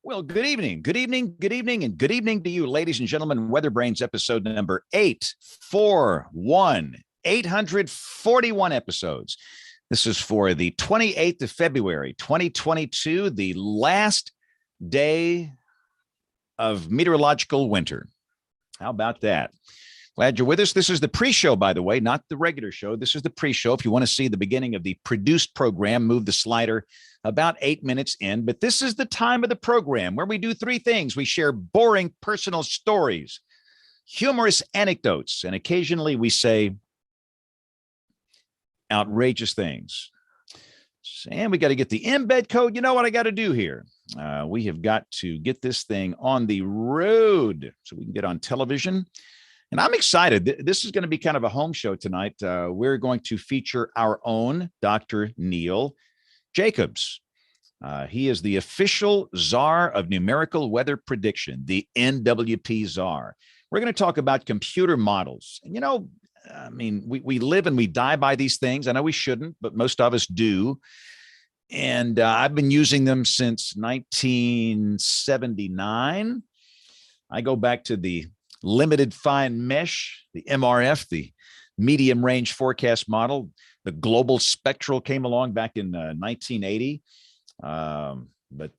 Well, good evening, and good evening to you, ladies and gentlemen. WeatherBrains episode number 841, 841 episodes. This is for the 28th of February, 2022, the last day of meteorological winter. How about that? Glad you're with us. This is the pre-show, by the way, not the regular show. This is the pre-show. If you want to see the beginning of the produced program, move the slider about 8 minutes in. But this is the time of the program where we do three things. We share boring personal stories, humorous anecdotes, and occasionally we say outrageous things. And we got to get the embed code. You know what I got to do here? We have got to get this thing on the road so we can get on television. And I'm excited. This is going to be kind of a home show tonight. We're going to feature our own Dr. Neil Jacobs. He is the official czar of numerical weather prediction, the NWP czar. We're going to talk about computer models. And, you know, I mean, we live and we die by these things. I know we shouldn't, but most of us do. And I've been using them since 1979. I go back to the limited fine mesh, the MRF, the medium range forecast model. The global spectral came along back in 1980.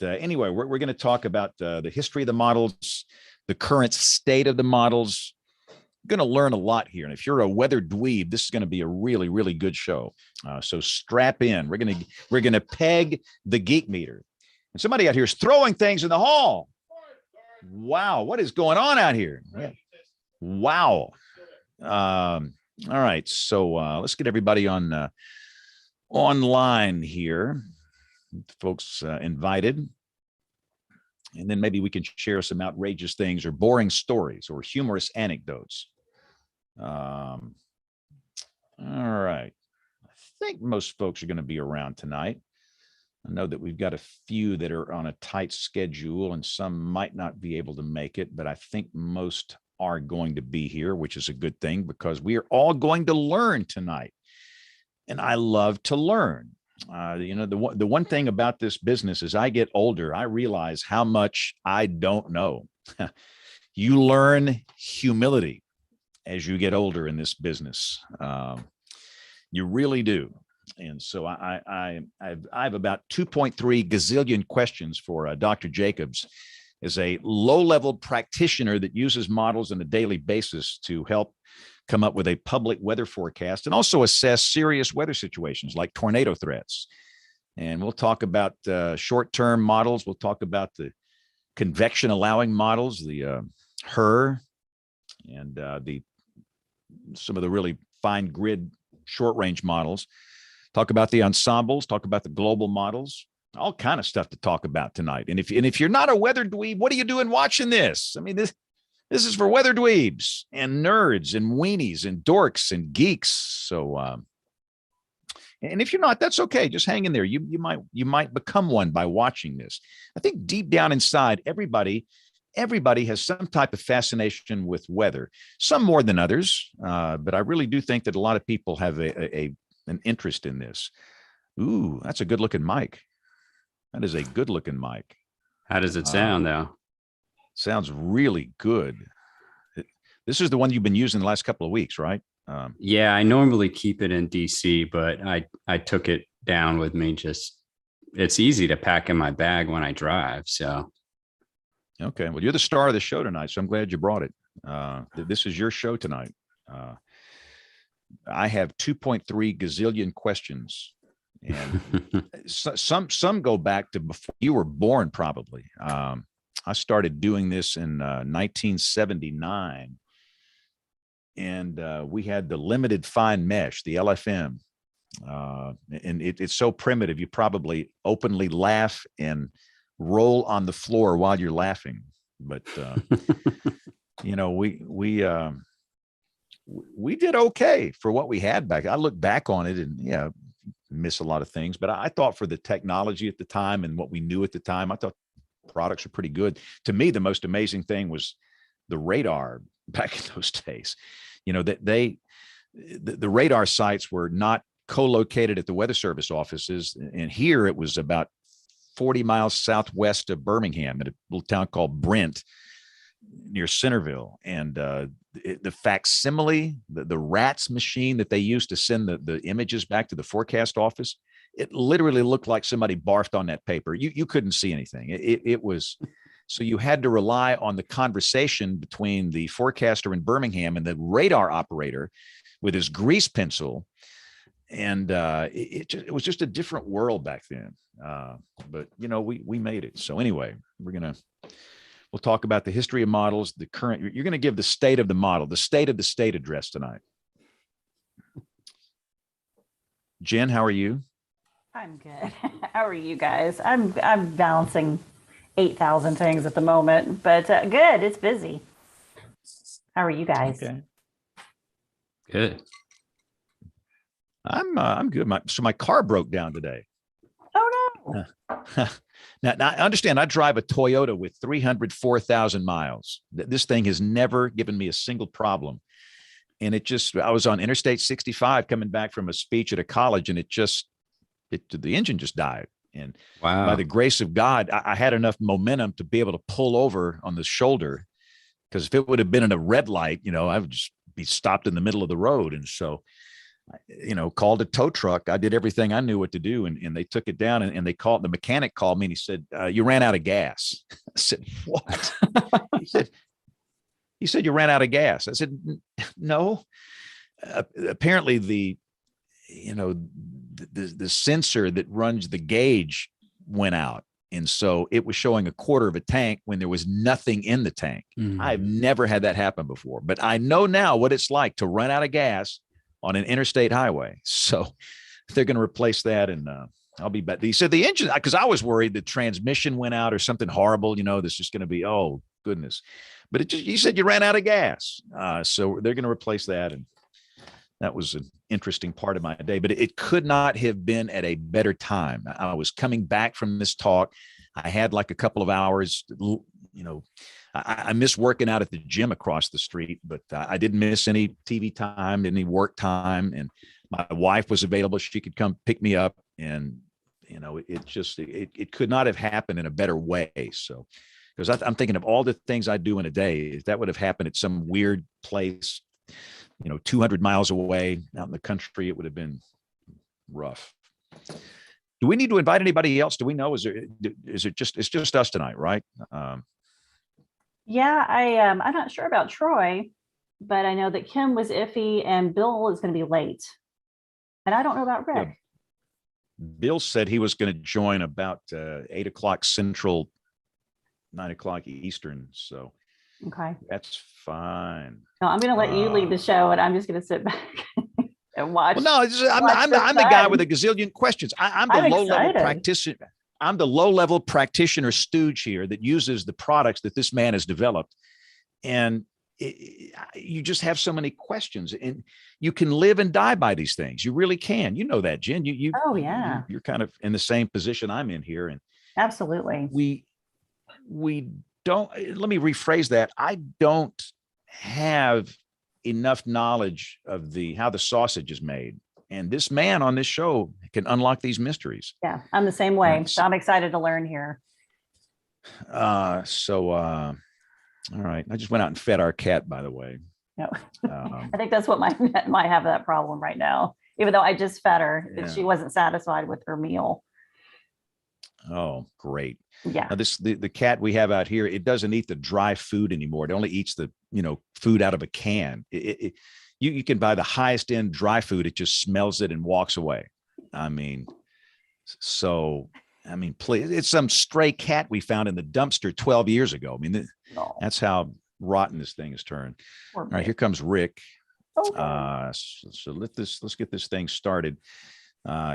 Anyway, we're going to talk about the history of the models, the current state of the models. Going to learn a lot here. And if you're a weather dweeb, this is going to be a really, really good show. So strap in. We're going to peg the geek meter. And somebody out here is throwing things in the hall. Wow, what is going on out here? Wow. All right, so let's get everybody on online here. Folks invited. And then maybe we can share some outrageous things or boring stories or humorous anecdotes. All right. I think most folks are going to be around tonight. I know that we've got a few that are on a tight schedule and some might not be able to make it, but I think most are going to be here, which is a good thing because we are all going to learn tonight. And I love to learn. You know, the one thing about this business is I get older, I realize how much I don't know. You learn humility as you get older in this business. You really do. And so I have about 2.3 gazillion questions for Dr. Jacobs as a low-level practitioner that uses models on a daily basis to help come up with a public weather forecast and also assess serious weather situations like tornado threats. And we'll talk about short-term models. We'll talk about the convection allowing models, the HER, and some of the really fine grid short-range models. Talk about the ensembles, talk about the global models, all kind of stuff to talk about tonight. And if you're not a weather dweeb, what are you doing watching this? I mean, this is for weather dweebs and nerds and weenies and dorks and geeks. So, and if you're not, that's okay. Just hang in there. You might become one by watching this. I think deep down inside, everybody has some type of fascination with weather. Some more than others, but I really do think that a lot of people have an interest in this. Ooh, that's a good looking mic. That is a good looking mic. How does it sound though? Sounds really good. This is the one you've been using the last couple of weeks, right? Yeah, I normally keep it in DC, but I took it down with me. Just it's easy to pack in my bag when I drive. So, okay. Well, you're the star of the show tonight, so I'm glad you brought it. This is your show tonight. I have 2.3 gazillion questions, and some go back to before you were born, probably. I started doing this in 1979, and we had the limited fine mesh, the LFM, and it's so primitive you probably openly laugh and roll on the floor while you're laughing. But you know, we did okay for what we had back. I look back on it and yeah, miss a lot of things, but I thought for the technology at the time and what we knew at the time, I thought products are pretty good. To me, the most amazing thing was the radar back in those days. You know, that the radar sites were not co-located at the Weather Service offices, and here it was about 40 miles southwest of Birmingham at a little town called Brent near Centerville. And the facsimile, the RATS machine that they used to send the images back to the forecast office, it literally looked like somebody barfed on that paper. You couldn't see anything. It was, so you had to rely on the conversation between the forecaster in Birmingham and the radar operator with his grease pencil. And it was just a different world back then. But we made it. So anyway, we'll talk about the history of models, the current. You're going to give the state of the model, the state of the state address tonight. Jen, how are you? I'm good. How are you guys? I'm balancing 8,000 things at the moment, but good. It's busy. How are you guys? Okay. Good. I'm good. My car broke down today. Oh no. Now I understand I drive a Toyota with 304,000 miles. This thing has never given me a single problem. And I was on Interstate 65 coming back from a speech at a college, and the engine just died. And Wow. by the grace of God, I had enough momentum to be able to pull over on the shoulder, because if it would have been in a red light, I would just be stopped in the middle of the road. And so, called a tow truck. I did everything I knew what to do. And they took it down, and the mechanic called me, and he said, you ran out of gas. I said, what? He said, you ran out of gas. I said, no. Apparently the sensor that runs the gauge went out. And so it was showing a quarter of a tank when there was nothing in the tank. Mm. I've never had that happen before, but I know now what it's like to run out of gas on an interstate highway. So they're going to replace that, and I'll be back. He said the engine, because I was worried the transmission went out or something horrible, that's just going to be, oh goodness. But he said you ran out of gas. So they're going to replace that. And that was an interesting part of my day, but it could not have been at a better time. I was coming back from this talk. I had like a couple of hours, I miss working out at the gym across the street, but I didn't miss any TV time, any work time. And my wife was available. She could come pick me up, and, it could not have happened in a better way. So, because I'm thinking of all the things I do in a day, if that would have happened at some weird place, 200 miles away out in the country, it would have been rough. Do we need to invite anybody else? Do we know? It's just us tonight, right? Yeah, I'm not sure about Troy, but I know that Kim was iffy and Bill is going to be late. And I don't know about Rick. Yeah. Bill said he was going to join about 8 o'clock Central, 9 o'clock Eastern. So Okay. that's fine. No, I'm going to let you lead the show, and I'm just going to sit back and watch. Well, no, I'm the guy with a gazillion questions. I'm the low-level practitioner. I'm the low-level practitioner stooge here that uses the products that this man has developed. And you just have so many questions, and you can live and die by these things. You really can. You know that, Jen. Oh, yeah. You're kind of in the same position I'm in here. And absolutely. We don't, let me rephrase that. I don't have enough knowledge of how the sausage is made. And this man on this show can unlock these mysteries. Yeah, I'm the same way. So I'm excited to learn here. All right. I just went out and fed our cat, by the way. No. I think that's what might have that problem right now, even though I just fed her, but she wasn't satisfied with her meal. Oh, great. Yeah. Now the cat we have out here, it doesn't eat the dry food anymore. It only eats the, food out of a can. You can buy the highest end dry food. It just smells it and walks away. Please, it's some stray cat we found in the dumpster 12 years ago. That's how rotten this thing has turned. All right, here comes Rick. Okay. So let's get this thing started.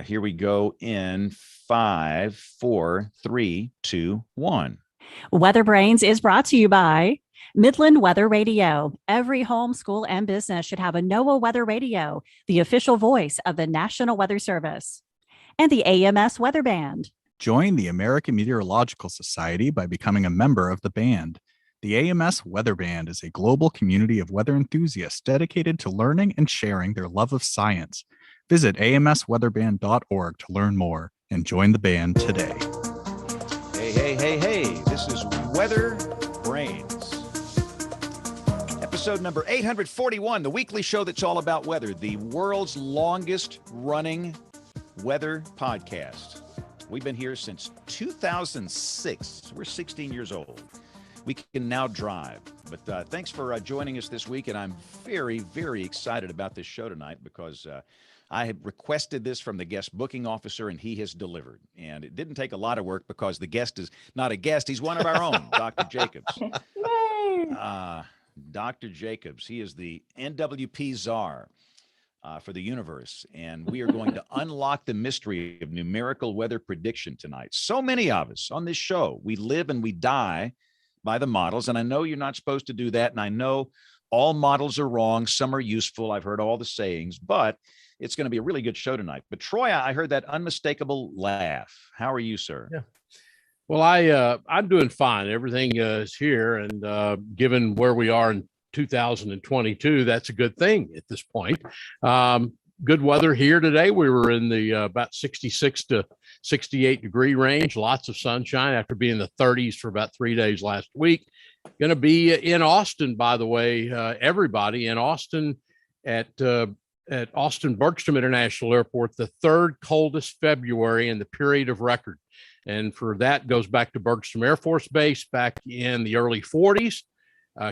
Here we go in 5, 4, 3, 2, 1. WeatherBrains is brought to you by Midland Weather Radio. Every home, school, and business should have a NOAA Weather Radio, the official voice of the National Weather Service. And the AMS Weather Band. Join the American Meteorological Society by becoming a member of the band. The AMS Weather Band is a global community of weather enthusiasts dedicated to learning and sharing their love of science. Visit amsweatherband.org to learn more and join the band today. Hey, this is Weather Brains. Episode number 841, the weekly show that's all about weather, the world's longest running weather podcast. We've been here since 2006. We're 16 years old. We can now drive. But thanks for joining us this week. And I'm very, very excited about this show tonight because I had requested this from the guest booking officer, and he has delivered. And it didn't take a lot of work because the guest is not a guest. He's one of our own, Dr. Jacobs. Yay! Dr. Jacobs, he is the NWP czar for the universe. And we are going to unlock the mystery of numerical weather prediction tonight. So many of us on this show, we live and we die by the models. And I know you're not supposed to do that. And I know all models are wrong. Some are useful. I've heard all the sayings, but it's going to be a really good show tonight. But Troy, I heard that unmistakable laugh. How are you, sir? Yeah. Well, I'm doing fine. Everything is here. And given where we are in 2022, that's a good thing at this point. Good weather here today. We were in the about 66 to 68 degree range, lots of sunshine after being in the 30s for about 3 days last week. Going to be in Austin, by the way, everybody in Austin at Austin Bergstrom International Airport, the third coldest February in the period of record. And for that goes back to Bergstrom Air Force Base back in the early 40s.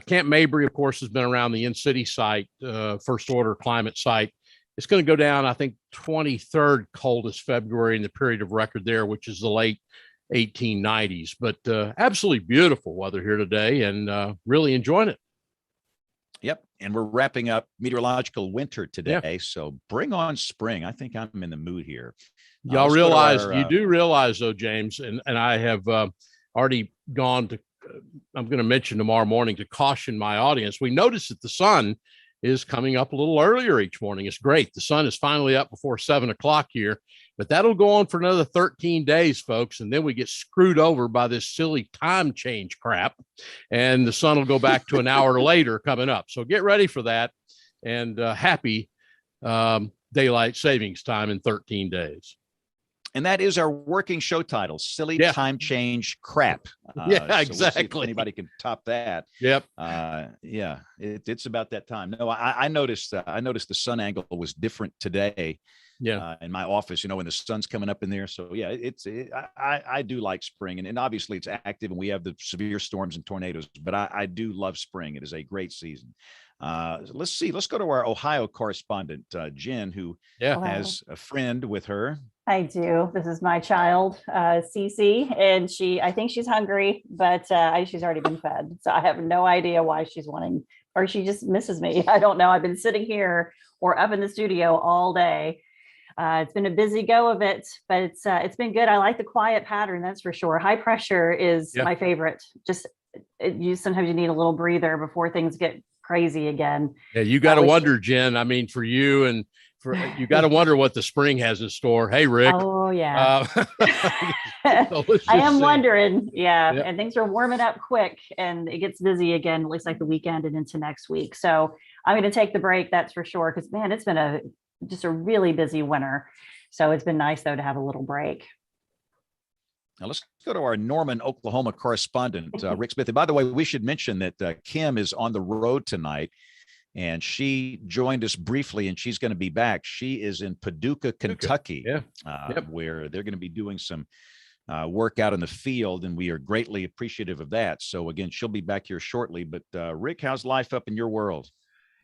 Camp Mabry, of course, has been around the in-city site, first order climate site. It's going to go down, I think, 23rd coldest February in the period of record there, which is the late 1890s. But absolutely beautiful weather here today and really enjoying it. Yep. And we're wrapping up meteorological winter today. Yeah. So bring on spring. I think I'm in the mood here. Y'all realize, you do realize though, James, and I have already gone to, I'm going to mention tomorrow morning to caution my audience. We noticed that the sun is coming up a little earlier each morning. It's great. The sun is finally up before 7 o'clock here, but that'll go on for another 13 days, folks. And then we get screwed over by this silly time change crap. And the sun will go back to an hour later coming up. So get ready for that. And happy daylight savings time in 13 days. And that is our working show title, Silly Time Change Crap. Yeah, so exactly. We'll see if anybody can top that. Yep. It's about that time. No, I noticed the sun angle was different today. Yeah. In my office, when the sun's coming up in there. So yeah, I do like spring, and obviously it's active, and we have the severe storms and tornadoes. But I do love spring. It is a great season. Let's see. Let's go to our Ohio correspondent, Jen, who has a friend with her. I do. This is my child, Cece, and I think she's hungry, but she's already been fed. So I have no idea why she's wanting, or she just misses me. I don't know. I've been sitting here or up in the studio all day. It's been a busy go of it, but it's been good. I like the quiet pattern, that's for sure. High pressure is my favorite. Just sometimes you need a little breather before things get crazy again. Yeah, you got to wonder, Jen. I mean, for you and you got to wonder what the spring has in store. Hey, Rick. Oh yeah. So I am wondering. Yeah. Yep. And things are warming up quick, and it gets busy again. It looks like the weekend and into next week. So I'm going to take the break. That's for sure. Because man, it's been just a really busy winter. So it's been nice though to have a little break. Now let's go to our Norman, Oklahoma correspondent, Rick Smith. And by the way, we should mention that Kim is on the road tonight, and she joined us briefly, and she's going to be back. She is in Paducah, Kentucky, where they're going to be doing some work out in the field, and we are greatly appreciative of that. So again, she'll be back here shortly. But Rick, how's life up in your world?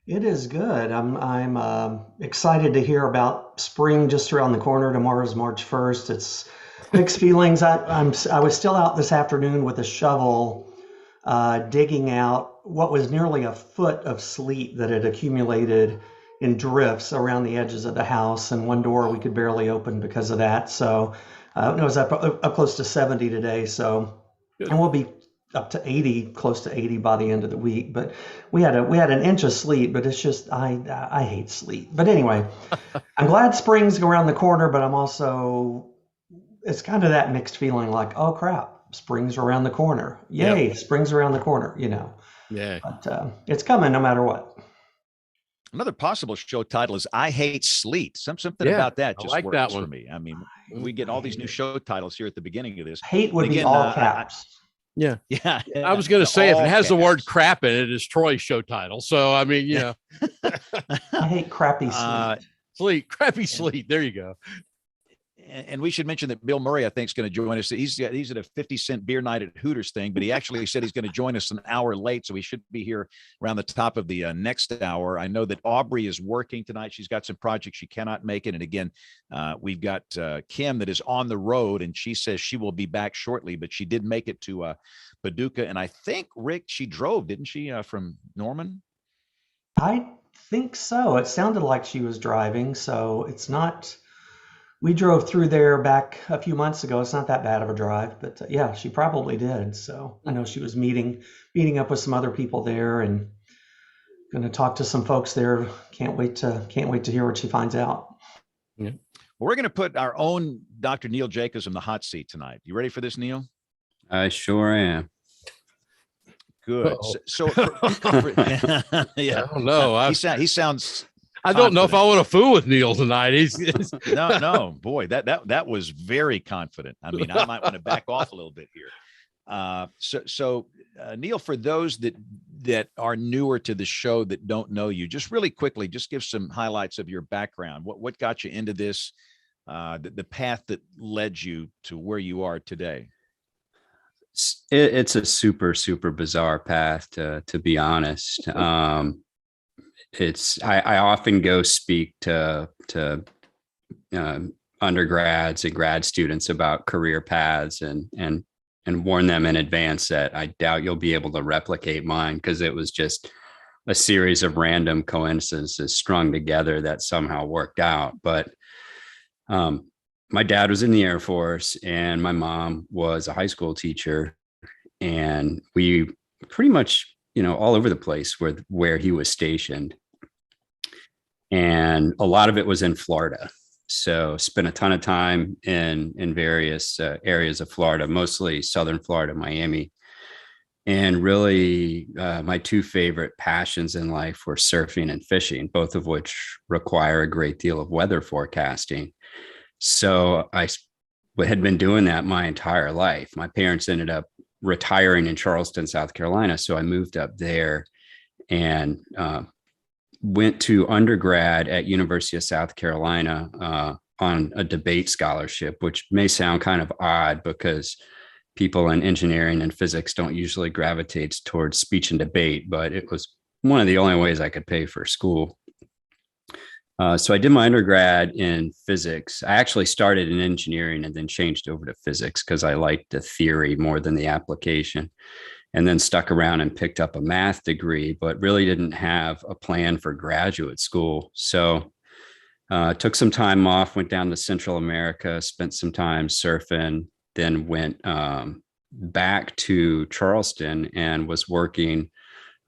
It is good. I'm excited to hear about spring just around the corner. Tomorrow's March 1st. It's mixed feelings. I was still out this afternoon with a shovel digging out what was nearly a foot of sleet that had accumulated in drifts around the edges of the house, and one door we could barely open because of that. So it was up close to 70 today. So, and we'll be up to 80, close to 80 by the end of the week. But we had an inch of sleet, but it's just, I hate sleet. But anyway, I'm glad spring's around the corner, but I'm also, it's kind of that mixed feeling like, oh crap, spring's around the corner. Yay, spring's around the corner, Yeah. But it's coming no matter what. Another possible show title is "I Hate Sleet." Something Yeah, about that I just like works that for one. me. I mean, we get all these new show titles here at the beginning of this. Hate would And be again, all caps. Yeah. yeah, I was going to the say, if it all has the word caps. crap in it, it's Troy's show title. So, I mean, you know, I hate crappy Uh, sleep. sleet, crappy sleet. There you go. And we should mention that Bill Murray, I think, is going to join us. He's at a 50-cent beer night at Hooters thing, but he actually said he's going to join us an hour late. So he should be here around the top of the next hour. I know that Aubrey is working tonight. She's got some projects she cannot make it. And again, we've got Kim that is on the road, and she says she will be back shortly, but she did make it to Paducah. And I think, Rick, she drove, didn't she, from Norman? I think so. It sounded like she was driving, so it's not. We drove through there back a few months ago. It's not that bad of a drive, but yeah, she probably did. So I know she was meeting up with some other people there, and going to talk to some folks there. Can't wait to hear what she finds out. Yeah. Well, we're going to put our own Dr. Neil Jacobs in the hot seat tonight. You ready for this, Neil? I sure am. Good. Uh-oh. So yeah, I don't know. He sounds. I don't know if I want to fool with Neil tonight. He's no, boy, that was very confident. I mean, I might want to back off a little bit here. So Neil, for those that are newer to the show that don't know you, just really quickly, just give some highlights of your background. What got you into this? The path that led you to where you are today. It's a super, super bizarre path, to be honest. I often go speak to undergrads and grad students about career paths and warn them in advance that I doubt you'll be able to replicate mine, because it was just a series of random coincidences strung together that somehow worked out. But my dad was in the Air Force and my mom was a high school teacher, and we pretty much, all over the place where he was stationed. And a lot of it was in Florida. So spent a ton of time in various areas of Florida, mostly Southern Florida, Miami. And really, my two favorite passions in life were surfing and fishing, both of which require a great deal of weather forecasting. So I had been doing that my entire life. My parents ended up retiring in Charleston, South Carolina. So I moved up there and went to undergrad at University of South Carolina on a debate scholarship, which may sound kind of odd because people in engineering and physics don't usually gravitate towards speech and debate, but it was one of the only ways I could pay for school. So I did my undergrad in physics. I actually started in engineering and then changed over to physics because I liked the theory more than the application, and then stuck around and picked up a math degree, but really didn't have a plan for graduate school. So took some time off, went down to Central America, spent some time surfing, then went back to Charleston and was working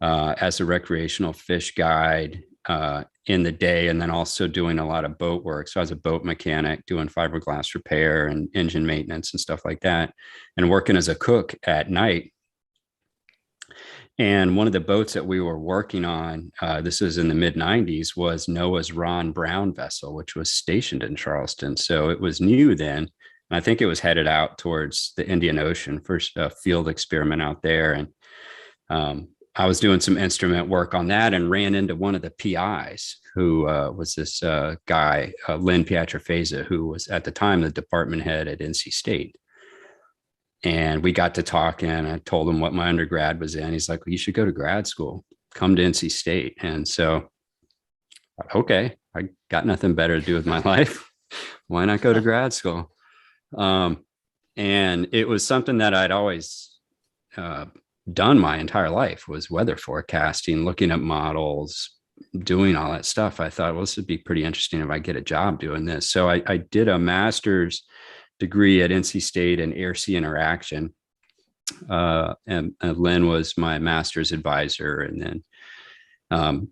as a recreational fish guide in the day, and then also doing a lot of boat work. So I was a boat mechanic doing fiberglass repair and engine maintenance and stuff like that, and working as a cook at night. And one of the boats that we were working on, this was in the mid 90s, was Noah's Ron Brown vessel, which was stationed in Charleston. So it was new then. And I think it was headed out towards the Indian Ocean for a field experiment out there. And I was doing some instrument work on that and ran into one of the PIs who was this guy, Lynn Pietrafesa, who was at the time the department head at NC State. And we got to talking. I told him what my undergrad was in. He's like, well, you should go to grad school, come to NC State. And so, okay, I got nothing better to do with my life. Why not go to grad school? And it was something that I'd always done my entire life, was weather forecasting, looking at models, doing all that stuff. I thought, well, this would be pretty interesting if I get a job doing this. So I did a master's degree at NC State in air-sea interaction. And Lynn was my master's advisor, and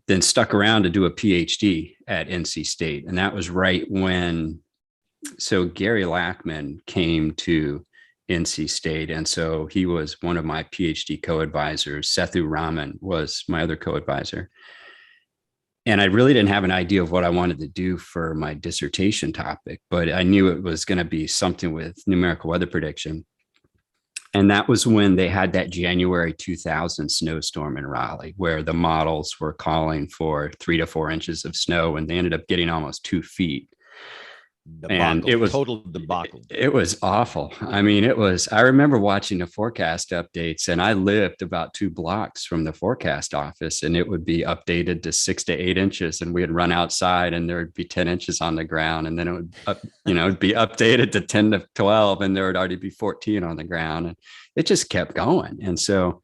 then stuck around to do a PhD at NC State. And that was right when, so Gary Lackman came to NC State. And so he was one of my PhD co-advisors. Sethu Raman was my other co-advisor. And I really didn't have an idea of what I wanted to do for my dissertation topic, but I knew it was going to be something with numerical weather prediction. And that was when they had that January 2000 snowstorm in Raleigh, where the models were calling for 3 to 4 inches of snow, and they ended up getting almost 2 feet. Debacle, and it was total debacle. It was awful. I mean, I remember watching the forecast updates, and I lived about 2 blocks from the forecast office, and it would be updated to 6 to 8 inches, and we'd run outside and there would be 10 inches on the ground. And then it would, it'd be updated to 10 to 12, and there would already be 14 on the ground. And it just kept going. And so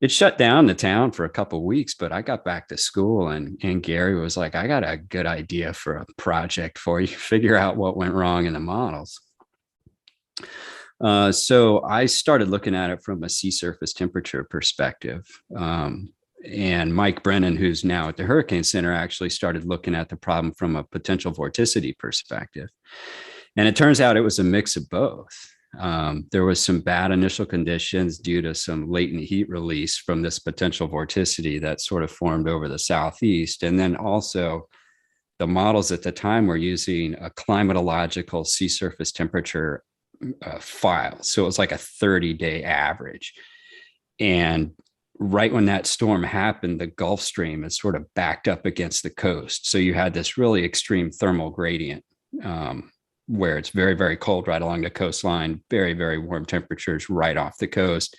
it shut down the town for a couple of weeks, but I got back to school, and Gary was like, I got a good idea for a project for you. Figure out what went wrong in the models. So I started looking at it from a sea surface temperature perspective. And Mike Brennan, who's now at the Hurricane Center, actually started looking at the problem from a potential vorticity perspective. And it turns out it was a mix of both. There was some bad initial conditions due to some latent heat release from this potential vorticity that sort of formed over the southeast. And then also the models at the time were using a climatological sea surface temperature file. So it was like a 30-day average. And right when that storm happened, the Gulf Stream is sort of backed up against the coast. So you had this really extreme thermal gradient, where it's very, very cold right along the coastline, very, very warm temperatures right off the coast.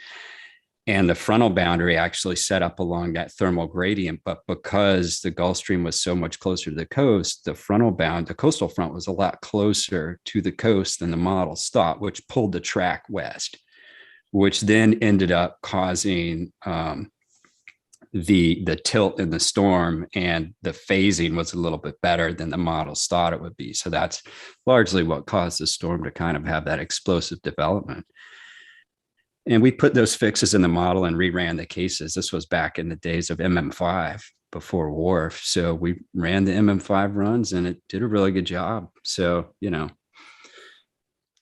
And the frontal boundary actually set up along that thermal gradient. But because the Gulf Stream was so much closer to the coast, the coastal front was a lot closer to the coast than the models thought, which pulled the track west, which then ended up causing the tilt in the storm, and the phasing was a little bit better than the models thought it would be. So that's largely what caused the storm to kind of have that explosive development. And we put those fixes in the model and reran the cases. This was back in the days of MM5 before WRF. So we ran the MM5 runs, and it did a really good job. So,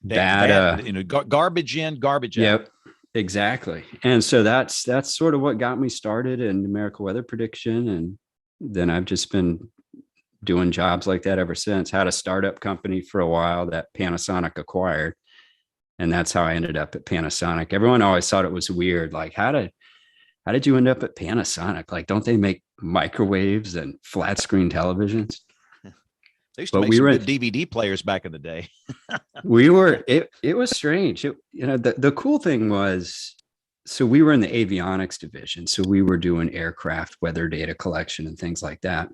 garbage in, garbage out. Yep. Exactly. And so that's sort of what got me started in numerical weather prediction. And then I've just been doing jobs like that ever since. Had a startup company for a while that Panasonic acquired. And that's how I ended up at Panasonic. Everyone always thought it was weird. Like, how did you end up at Panasonic? Like, don't they make microwaves and flat screen televisions? They used to make some good DVD players back in the day. It was strange. The cool thing was, so we were in the avionics division. So we were doing aircraft weather data collection and things like that.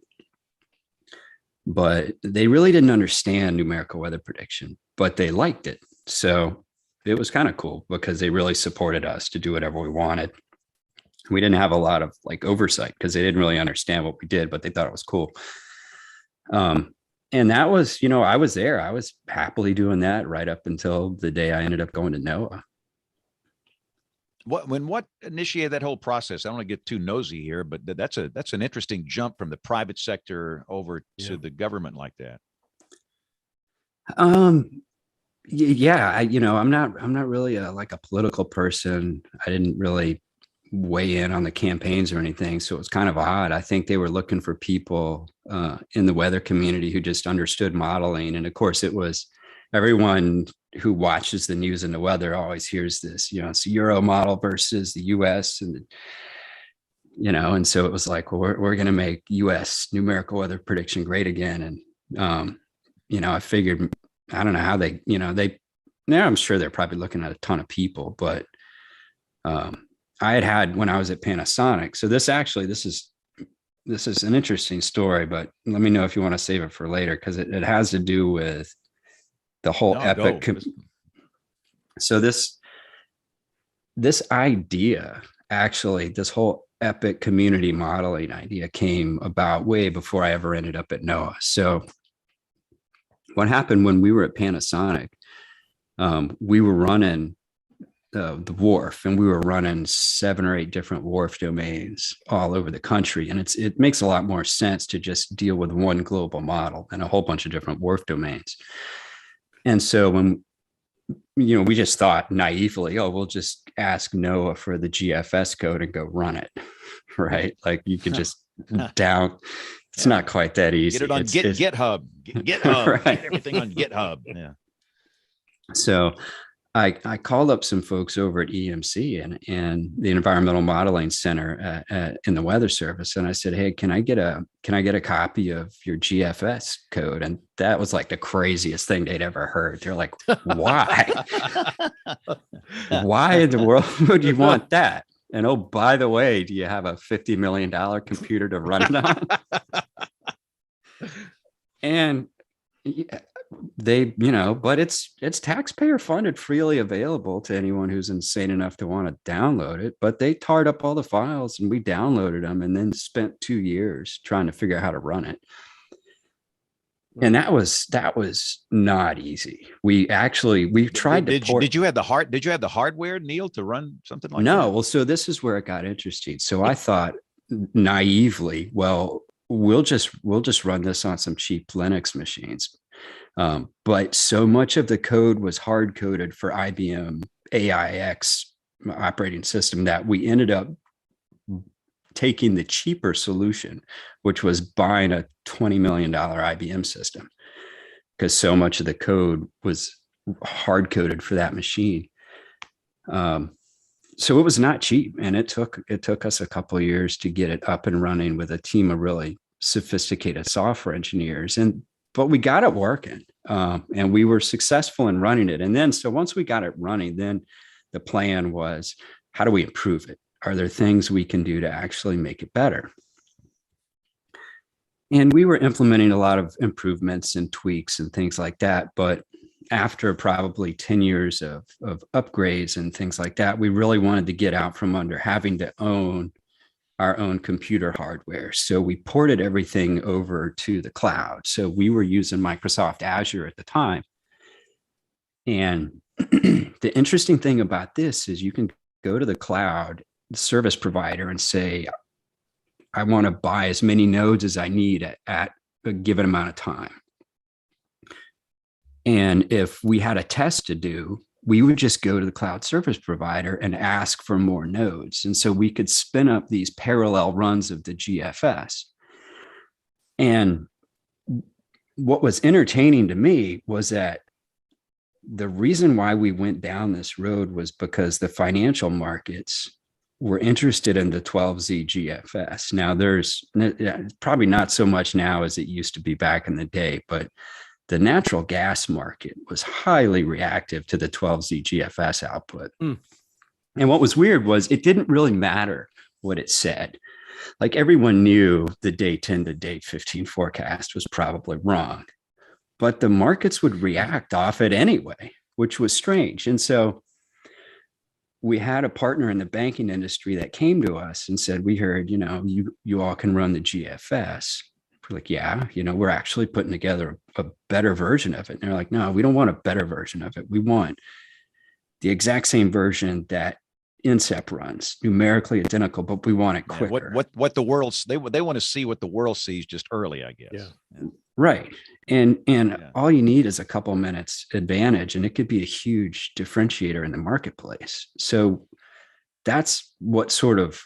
But they really didn't understand numerical weather prediction, but they liked it. So it was kind of cool because they really supported us to do whatever we wanted. We didn't have a lot of oversight because they didn't really understand what we did, but they thought it was cool. And that was, I was there. I was happily doing that right up until the day I ended up going to NOAA. What initiated that whole process? I don't want to get too nosy here, but that's an interesting jump from the private sector over to the government like that. Yeah, I'm not really a political person. I didn't really weigh in on the campaigns or anything. So it was kind of odd. I think they were looking for people in the weather community who just understood modeling. And of course, it was everyone who watches the news and the weather always hears this, it's a Euro model versus the US. And, and so it was like, well, we're going to make US numerical weather prediction great again. And, I figured, I don't know how I'm sure they're probably looking at a ton of people, but I had when I was at Panasonic. So this is an interesting story, but let me know if you want to save it for later, because it has to do with the whole epic. So this idea, actually, this whole epic community modeling idea came about way before I ever ended up at NOAA. So what happened when we were at Panasonic, we were running the WRF, and we were running 7 or 8 different WRF domains all over the country. And it makes a lot more sense to just deal with one global model and a whole bunch of different WRF domains. And so when, we just thought naively, we'll just ask NOAA for the GFS code and go run it, right? Like you could just It's not quite that easy. Get it on GitHub. GitHub. Right. Get everything on GitHub. Yeah. So I called up some folks over at EMC and the Environmental Modeling Center in the Weather Service, and I said, "Hey, can I get a copy of your GFS code?" And that was like the craziest thing they'd ever heard. They're like, "Why? Why in the world would you want that? And oh, by the way, do you have a $50 million computer to run it on?" And they, but it's taxpayer funded, freely available to anyone who's insane enough to want to download it. But they tarred up all the files and we downloaded them and then spent 2 years trying to figure out how to run it. And that was not easy. We tried to port. Did you have the hardware, Neil, to run something like that? No. Well, so this is where it got interesting. So I thought naively, well, we'll just run this on some cheap Linux machines. But so much of the code was hard coded for IBM AIX operating system that we ended up taking the cheaper solution, which was buying a $20 million IBM system, because so much of the code was hard coded for that machine. So it was not cheap, and it took us a couple of years to get it up and running with a team of really sophisticated software engineers. But we got it working, and we were successful in running it. And then, so once we got it running, then the plan was, how do we improve it? Are there things we can do to actually make it better? And we were implementing a lot of improvements and tweaks and things like that. But after probably 10 years of upgrades and things like that, we really wanted to get out from under having to own our own computer hardware. So we ported everything over to the cloud. So we were using Microsoft Azure at the time. And the interesting thing about this is you can go to the cloud service provider and say, I want to buy as many nodes as I need at a given amount of time. And if we had a test to do, we would just go to the cloud service provider and ask for more nodes. And so we could spin up these parallel runs of the GFS. And what was entertaining to me was that the reason why we went down this road was because the financial markets were interested in the 12Z GFS. Now, there's probably not so much now as it used to be back in the day, but the natural gas market was highly reactive to the 12Z GFS output. And what was weird was it didn't really matter what it said. Like, everyone knew the day 10 to day 15 forecast was probably wrong, but the markets would react off it anyway, which was strange. And so we had a partner in the banking industry that came to us and said, we heard, you all can run the GFS. We're like, yeah, we're actually putting together a better version of it. And they're like, no, we don't want a better version of it. We want the exact same version that INSEP runs, numerically identical, but we want it quicker. What the world, they want to see what the world sees just early, I guess. Yeah. Right. And all you need is a couple of minutes advantage, and it could be a huge differentiator in the marketplace. So that's what sort of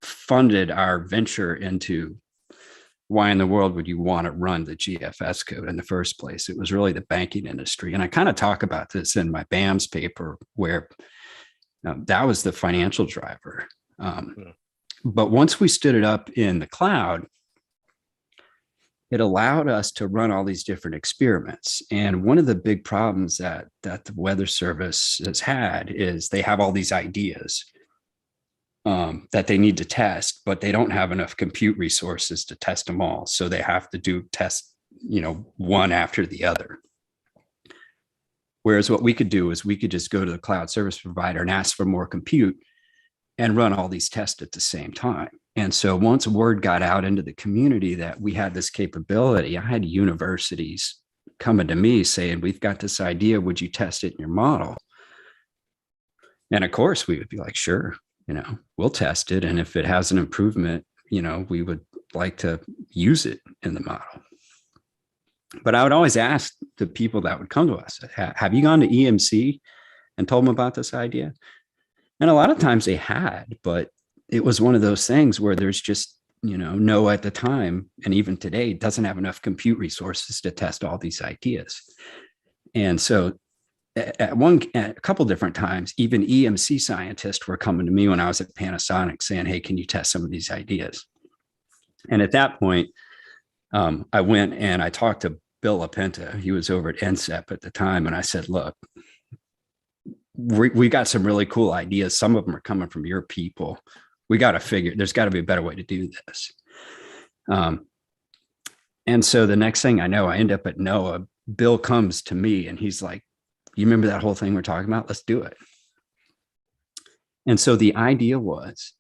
funded our venture into why in the world would you want to run the GFS code in the first place? It was really the banking industry. And I kind of talk about this in my BAMS paper, where that was the financial driver. But once we stood it up in the cloud, it allowed us to run all these different experiments. And one of the big problems that the Weather Service has had is they have all these ideas that they need to test, but they don't have enough compute resources to test them all. So they have to do tests, one after the other. Whereas what we could do is we could just go to the cloud service provider and ask for more compute and run all these tests at the same time. And so once word got out into the community that we had this capability, I had universities coming to me saying, we've got this idea, would you test it in your model? And of course we would be like, sure, we'll test it. And if it has an improvement, we would like to use it in the model. But I would always ask the people that would come to us, have you gone to EMC and told them about this idea? And a lot of times they had, but it was one of those things where there's just NOAA at the time, and even today, doesn't have enough compute resources to test all these ideas. And so at a couple different times, even EMC scientists were coming to me when I was at Panasonic saying, hey, can you test some of these ideas? And at that point, I went and I talked to Bill LaPenta. He was over at NSEP at the time. And I said, look, we got some really cool ideas. Some of them are coming from your people. We got to figure, there's got to be a better way to do this. And so the next thing I know, I end up at NOAA. Bill comes to me and he's like, you remember that whole thing we're talking about? Let's do it. And so the idea was,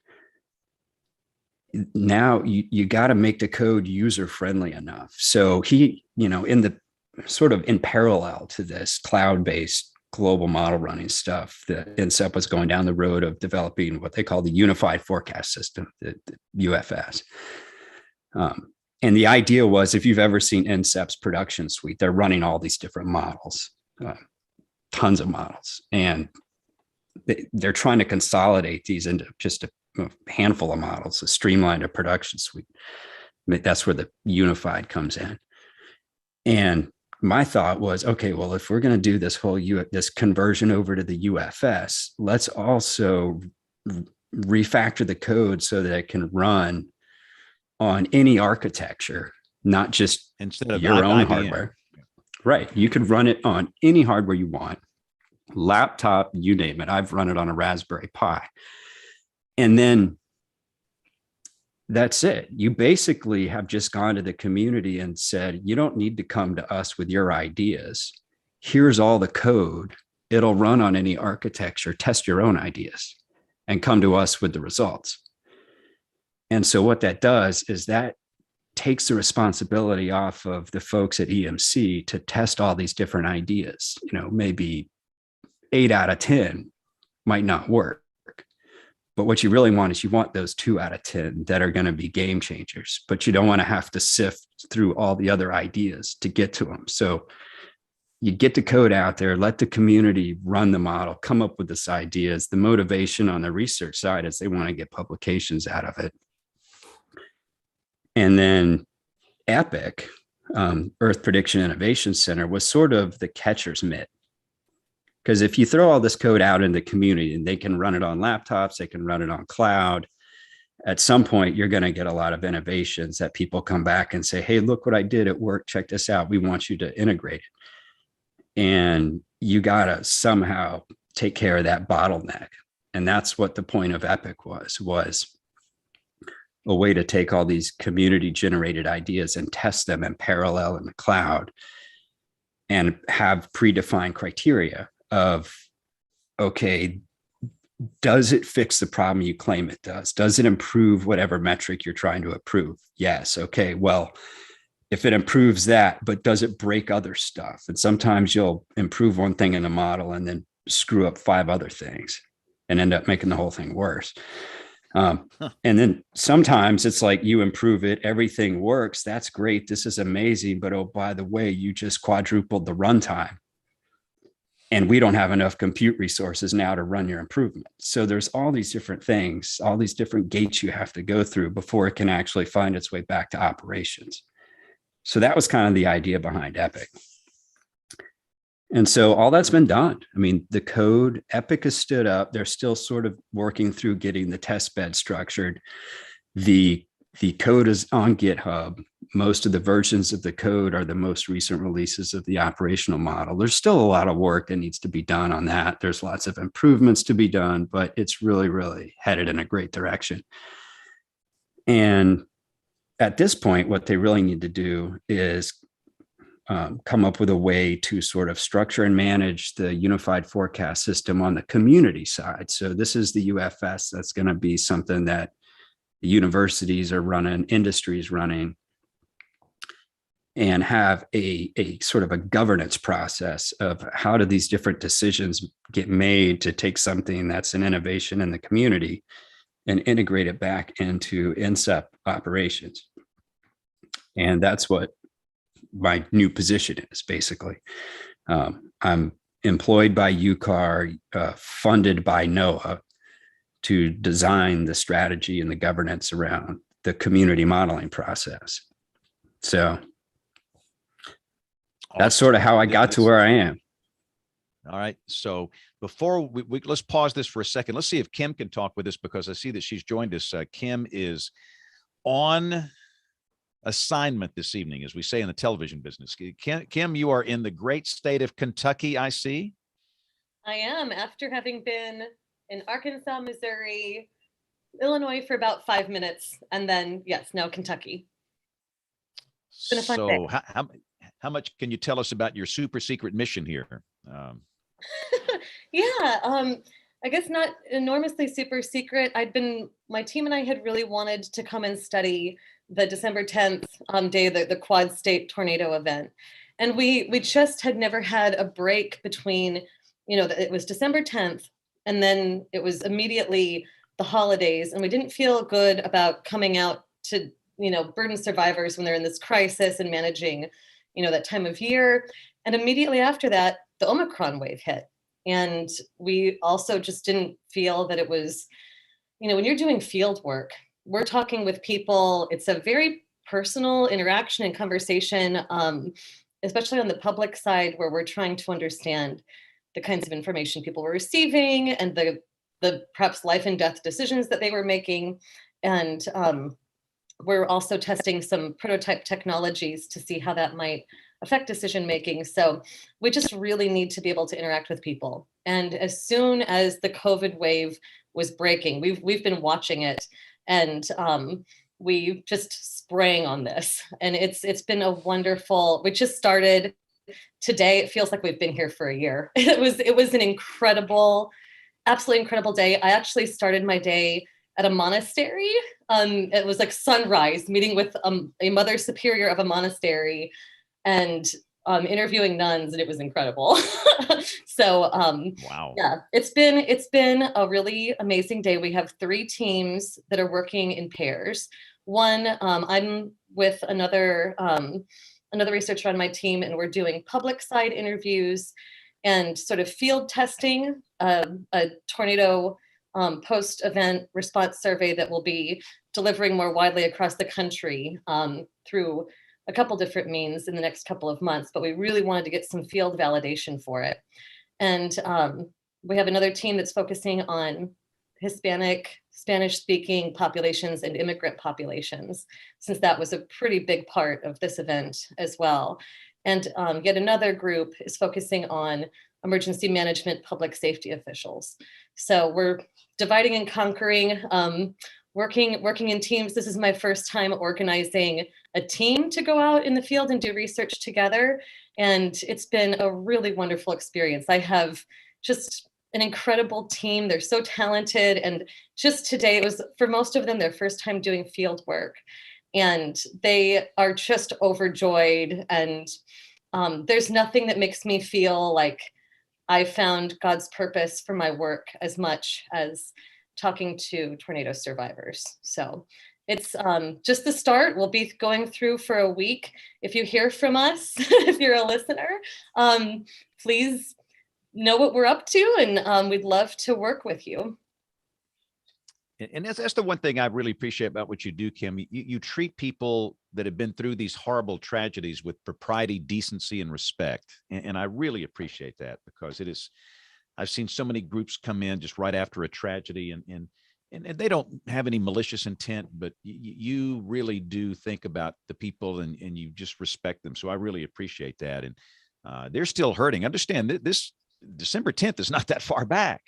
now you got to make the code user friendly enough. So he, in the sort of in parallel to this cloud-based global model running stuff, the NSEP was going down the road of developing what they call the Unified Forecast System, the UFS. And the idea was, if you've ever seen NSEP's production suite, they're running all these different models, tons of models, and they're trying to consolidate these into just a handful of models, a streamlined production suite. That's where the unified comes in. And my thought was, okay, well, if we're going to do this whole this conversion over to the UFS, let's also refactor the code so that it can run on any architecture, not just instead of your own IBM. hardware. Right. You could run it on any hardware you want, laptop, you name it. I've run it on a Raspberry Pi. And then that's it. You basically have just gone to the community and said, you don't need to come to us with your ideas. Here's all the code. It'll run on any architecture. Test your own ideas and come to us with the results. And so what that does is that takes the responsibility off of the folks at EMC to test all these different ideas. Maybe 8 out of 10 might not work. But what you really want is you want those 2 out of 10 that are going to be game changers, but you don't want to have to sift through all the other ideas to get to them. So you get the code out there, let the community run the model, come up with this ideas. The motivation on the research side is they want to get publications out of it. And then EPIC, Earth Prediction Innovation Center, was sort of the catcher's mitt. Because if you throw all this code out in the community and they can run it on laptops, they can run it on cloud, at some point you're going to get a lot of innovations that people come back and say, hey, look what I did at work. Check this out. We want you to integrate it. And you got to somehow take care of that bottleneck. And that's what the point of EPIC was a way to take all these community generated ideas and test them in parallel in the cloud and have predefined criteria of, okay, does it fix the problem you claim it does? Does it improve whatever metric you're trying to improve? Yes. Okay. Well, if it improves that, but does it break other stuff? And sometimes you'll improve one thing in a model and then screw up 5 other things and end up making the whole thing worse. And then sometimes it's like you improve it, everything works. That's great. This is amazing. But oh, by the way, you just quadrupled the runtime. And we don't have enough compute resources now to run your improvement. So there's all these different things, all these different gates you have to go through before it can actually find its way back to operations. So that was kind of the idea behind EPIC. And so all that's been done. I mean, the code, EPIC has stood up. They're still sort of working through getting the test bed structured. The code is on GitHub. Most of the versions of the code are the most recent releases of the operational model. There's still a lot of work that needs to be done on that. There's lots of improvements to be done, but it's really, really headed in a great direction. And at this point, what they really need to do is come up with a way to sort of structure and manage the unified forecast system on the community side. So this is the UFS. That's going to be something that the universities are running, industries running, and have a sort of a governance process of how do these different decisions get made to take something that's an innovation in the community and integrate it back into NSEP operations. And that's what my new position is, basically. I'm employed by UCAR, funded by NOAA to design the strategy and the governance around the community modeling process. So that's sort of how I got to where I am. All right. So before we let's pause this for a second. Let's see if Kim can talk with us, because I see that she's joined us. Kim is on assignment this evening, as we say in the television business. Kim, you are in the great state of Kentucky, I see. I am, after having been in Arkansas, Missouri, Illinois for about 5 minutes, and then, yes, now Kentucky. It's been a fun day. So how much can you tell us about your super secret mission here? Yeah, I guess not enormously super secret. My team and I had really wanted to come and study the December 10th day, the Quad State tornado event. And we just had never had a break between, it was December 10th, and then it was immediately the holidays, and we didn't feel good about coming out to, burden survivors when they're in this crisis and managing, that time of year. And immediately after that, the Omicron wave hit. And we also just didn't feel that it was, when you're doing field work, we're talking with people, it's a very personal interaction and conversation, especially on the public side, where we're trying to understand the kinds of information people were receiving and the perhaps life and death decisions that they were making. And we're also testing some prototype technologies to see how that might affect decision making. So we just really need to be able to interact with people. And as soon as the COVID wave was breaking, we've been watching it, and we just sprang on this. And it's been a wonderful. We just started today. It feels like we've been here for a year. It was an incredible, absolutely incredible day. I actually started my day at a monastery. It was like sunrise, meeting with a mother superior of a monastery, and interviewing nuns, and it was incredible. So wow. Yeah, it's been a really amazing day. We have 3 teams that are working in pairs. One, I'm with another researcher on my team, and we're doing public side interviews and sort of field testing, a tornado post-event response survey that will be delivering more widely across the country through a couple different means in the next couple of months, but we really wanted to get some field validation for it. And we have another team that's focusing on Hispanic, Spanish-speaking populations and immigrant populations, since that was a pretty big part of this event as well. And yet another group is focusing on emergency management, public safety officials. So we're dividing and conquering, working in teams. This is my first time organizing a team to go out in the field and do research together. And it's been a really wonderful experience. I have just an incredible team. They're so talented. And just today, it was, for most of them, their first time doing field work. And they are just overjoyed. And there's nothing that makes me feel like I found God's purpose for my work as much as talking to tornado survivors. So it's just the start. We'll be going through for a week. If you hear from us, if you're a listener, please know what we're up to, and we'd love to work with you. And that's the one thing I really appreciate about what you do, Kim. You treat people that have been through these horrible tragedies with propriety, decency, and respect. And I really appreciate that, because I've seen so many groups come in just right after a tragedy, and they don't have any malicious intent, but you really do think about the people, and you just respect them. So I really appreciate that. And they're still hurting. Understand that this December 10th is not that far back.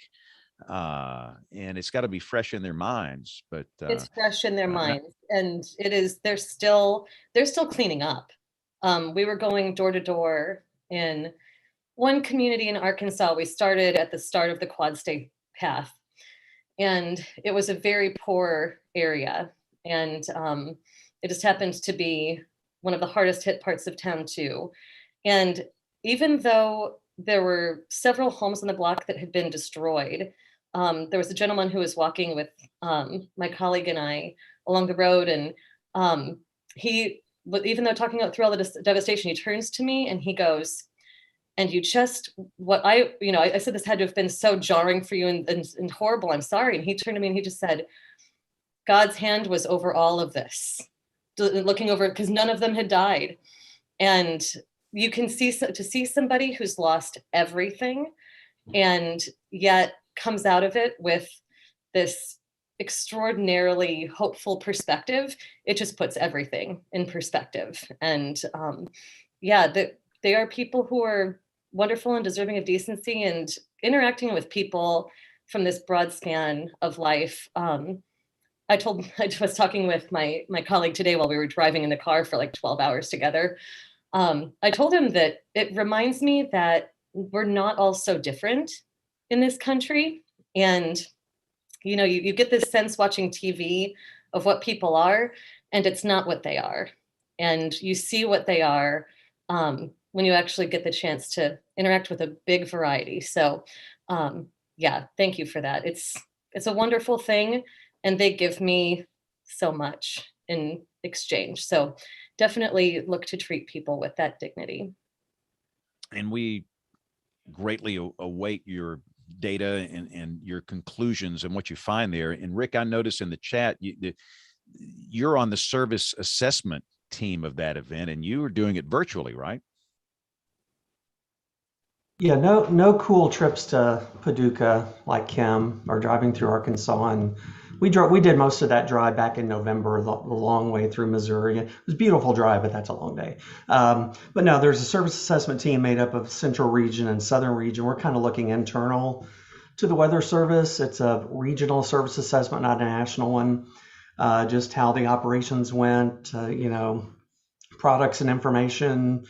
And it's got to be fresh in their minds, but it's fresh in their minds, and they're still cleaning up. We were going door to door in one community in Arkansas. We started at the start of the Quad State path, and it was a very poor area, and it just happened to be one of the hardest hit parts of town too. And even though there were several homes on the block that had been destroyed, there was a gentleman who was walking with my colleague and I along the road, and even though talking through all the devastation, he turns to me and he goes, "And you just, I said, this had to have been so jarring for you and horrible. I'm sorry." And he turned to me and he just said, God's hand was over all of this, looking over it, because none of them had died. And you can see, to see somebody who's lost everything and yet comes out of it with this extraordinarily hopeful perspective, it just puts everything in perspective. And they are people who are wonderful and deserving of decency, and interacting with people from this broad span of life. I was talking with my colleague today while we were driving in the car for like 12 hours together. I told him that it reminds me that we're not all so different in this country. And, you get this sense watching TV of what people are, and it's not what they are. And you see what they are when you actually get the chance to interact with a big variety. So thank you for that. It's a wonderful thing, and they give me so much in exchange. So definitely look to treat people with that dignity. And we greatly await your data and your conclusions and what you find there. And Rick, I noticed in the chat, you're on the service assessment team of that event, and you were doing it virtually, right? Yeah, no cool trips to Paducah like Kim, or driving through Arkansas. And we did most of that drive back in November, the long way through Missouri. It was a beautiful drive, but that's a long day. But no, there's a service assessment team made up of Central Region and Southern Region. We're kind of looking internal to the Weather Service. It's a regional service assessment, not a national one. Just how the operations went, products and information.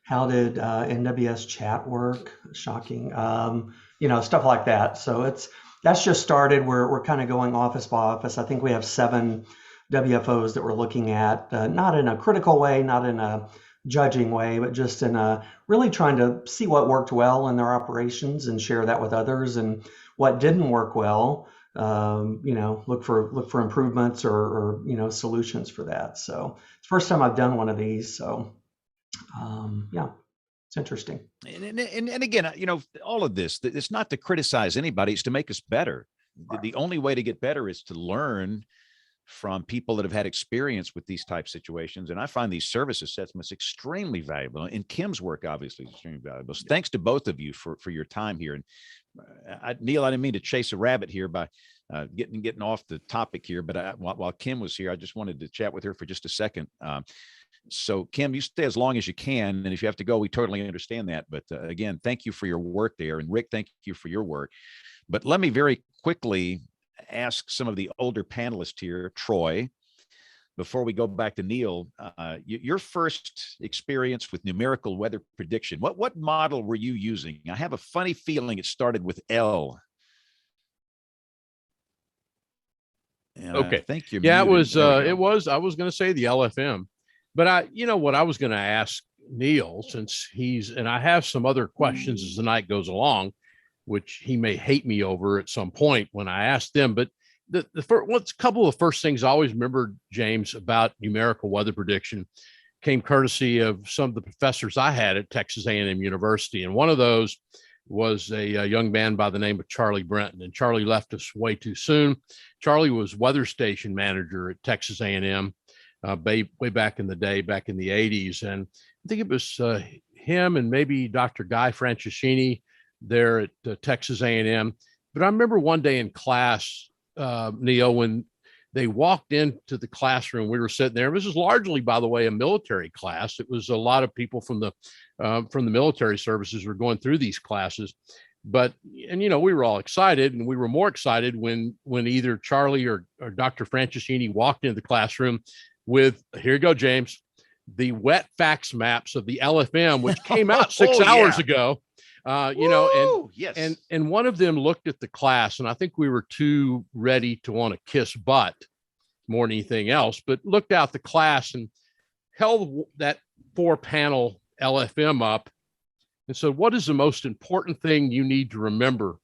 How did NWS chat work? Shocking, stuff like that. So that's just started. We're kind of going office by office. I think we have 7 WFOs that we're looking at, not in a critical way, not in a judging way, but just in a really trying to see what worked well in their operations and share that with others, and what didn't work well, look for improvements or solutions for that. So it's the first time I've done one of these. So it's interesting. And again, all of this, it's not to criticize anybody, it's to make us better. Right. The only way to get better is to learn from people that have had experience with these type situations. And I find these service assessments extremely valuable. And Kim's work obviously is extremely valuable. So thanks to both of you for your time here. And Neil, I didn't mean to chase a rabbit here by getting off the topic here, but while Kim was here, I just wanted to chat with her for just a second. So Kim, you stay as long as you can. And if you have to go, we totally understand that. But again, thank you for your work there. And Rick, thank you for your work. But let me very quickly ask some of the older panelists here, Troy, before we go back to Neil, your first experience with numerical weather prediction, what model were you using? I have a funny feeling it started with L. And okay. I think you're muted. It was, I was going to say the LFM, but what I was going to ask Neil, since I have some other questions as the night goes along, which he may hate me over at some point when I ask them. But the first couple of first things I always remember, James, about numerical weather prediction came courtesy of some of the professors I had at Texas A&M University. And one of those was a young man by the name of Charlie Brenton. And Charlie left us way too soon. Charlie was weather station manager at Texas A&M way back in the day, back in the 80s. And I think it was him and maybe Dr. Guy Franceschini there at Texas A&M. But I remember one day in class, Neil, when they walked into the classroom, we were sitting there. This is largely, by the way, a military class. It was a lot of people from the military services were going through these classes. But, we were all excited, and we were more excited when either Charlie or Dr. Franceschini walked into the classroom with, here you go, James, the wet fax maps of the LFM, which came out 6 hours ago. Yes. And one of them looked at the class, and I think we were too ready to want to kiss butt more than anything else, but looked out the class and held that 4-panel LFM up and said, what is the most important thing you need to remember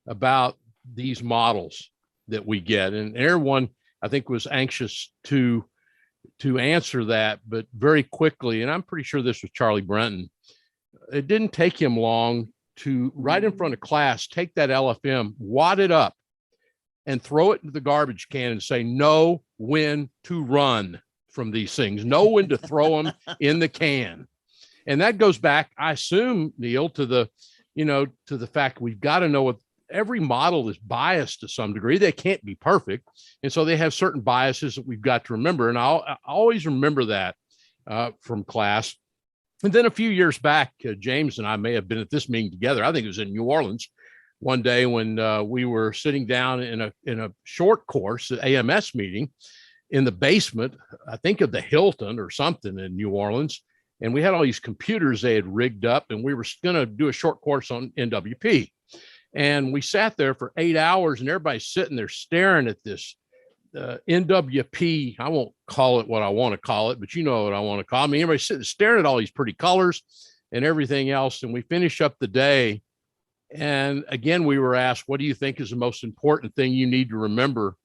about these models that we get? And everyone, I think, was anxious to answer that, but very quickly, and I'm pretty sure this was Charlie Brenton, it didn't take him long to, right in front of class, take that LFM, wad it up, and throw it into the garbage can and say, know when to run from these things, know when to throw them in the can. And that goes back, I assume, Neil, to the fact we've got to know what every model is biased to some degree. They can't be perfect. And so they have certain biases that we've got to remember. And I always remember that from class. And then a few years back, James and I may have been at this meeting together. I think it was in New Orleans one day when we were sitting down in a short course, AMS meeting in the basement, I think of the Hilton or something in New Orleans. And we had all these computers they had rigged up, and we were going to do a short course on NWP. And we sat there for 8 hours, and everybody's sitting there staring at this NWP. I won't call it what I want to call it, but you know what I want to call it. I mean, everybody's sitting staring at all these pretty colors and everything else. And we finish up the day. And again, we were asked, what do you think is the most important thing you need to remember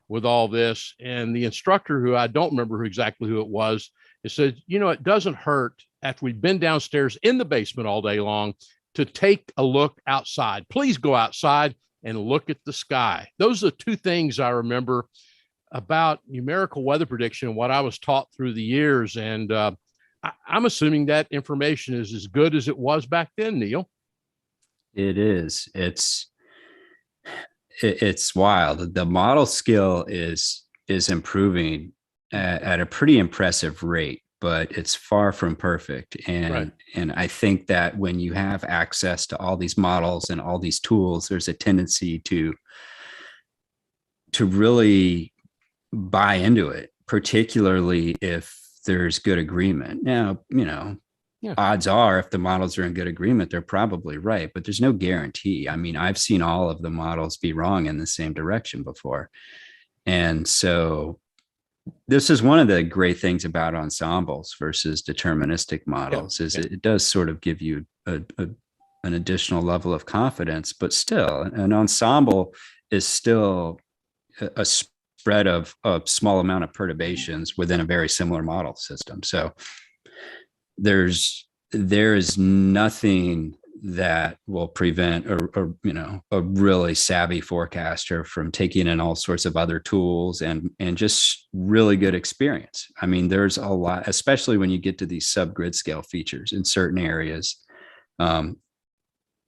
with all this? And the instructor, who I don't remember exactly who it was, it said, it doesn't hurt after we've been downstairs in the basement all day long to take a look outside. Please go outside and look at the sky. Those are the two things I remember about numerical weather prediction and what I was taught through the years. And I'm assuming that information is as good as it was back then, Neil. It is. It's wild. The model skill is improving at a pretty impressive rate, but it's far from perfect. And I think that when you have access to all these models and all these tools, there's a tendency to really buy into it, particularly if there's good agreement. Now, odds are if the models are in good agreement, they're probably right, but there's no guarantee. I mean, I've seen all of the models be wrong in the same direction before. And so this is one of the great things about ensembles versus deterministic models is it does sort of give you an additional level of confidence, but still an ensemble is still a spread of a small amount of perturbations within a very similar model system. So there is nothing that will prevent a really savvy forecaster from taking in all sorts of other tools and just really good experience. I mean, there's a lot, especially when you get to these subgrid scale features in certain areas.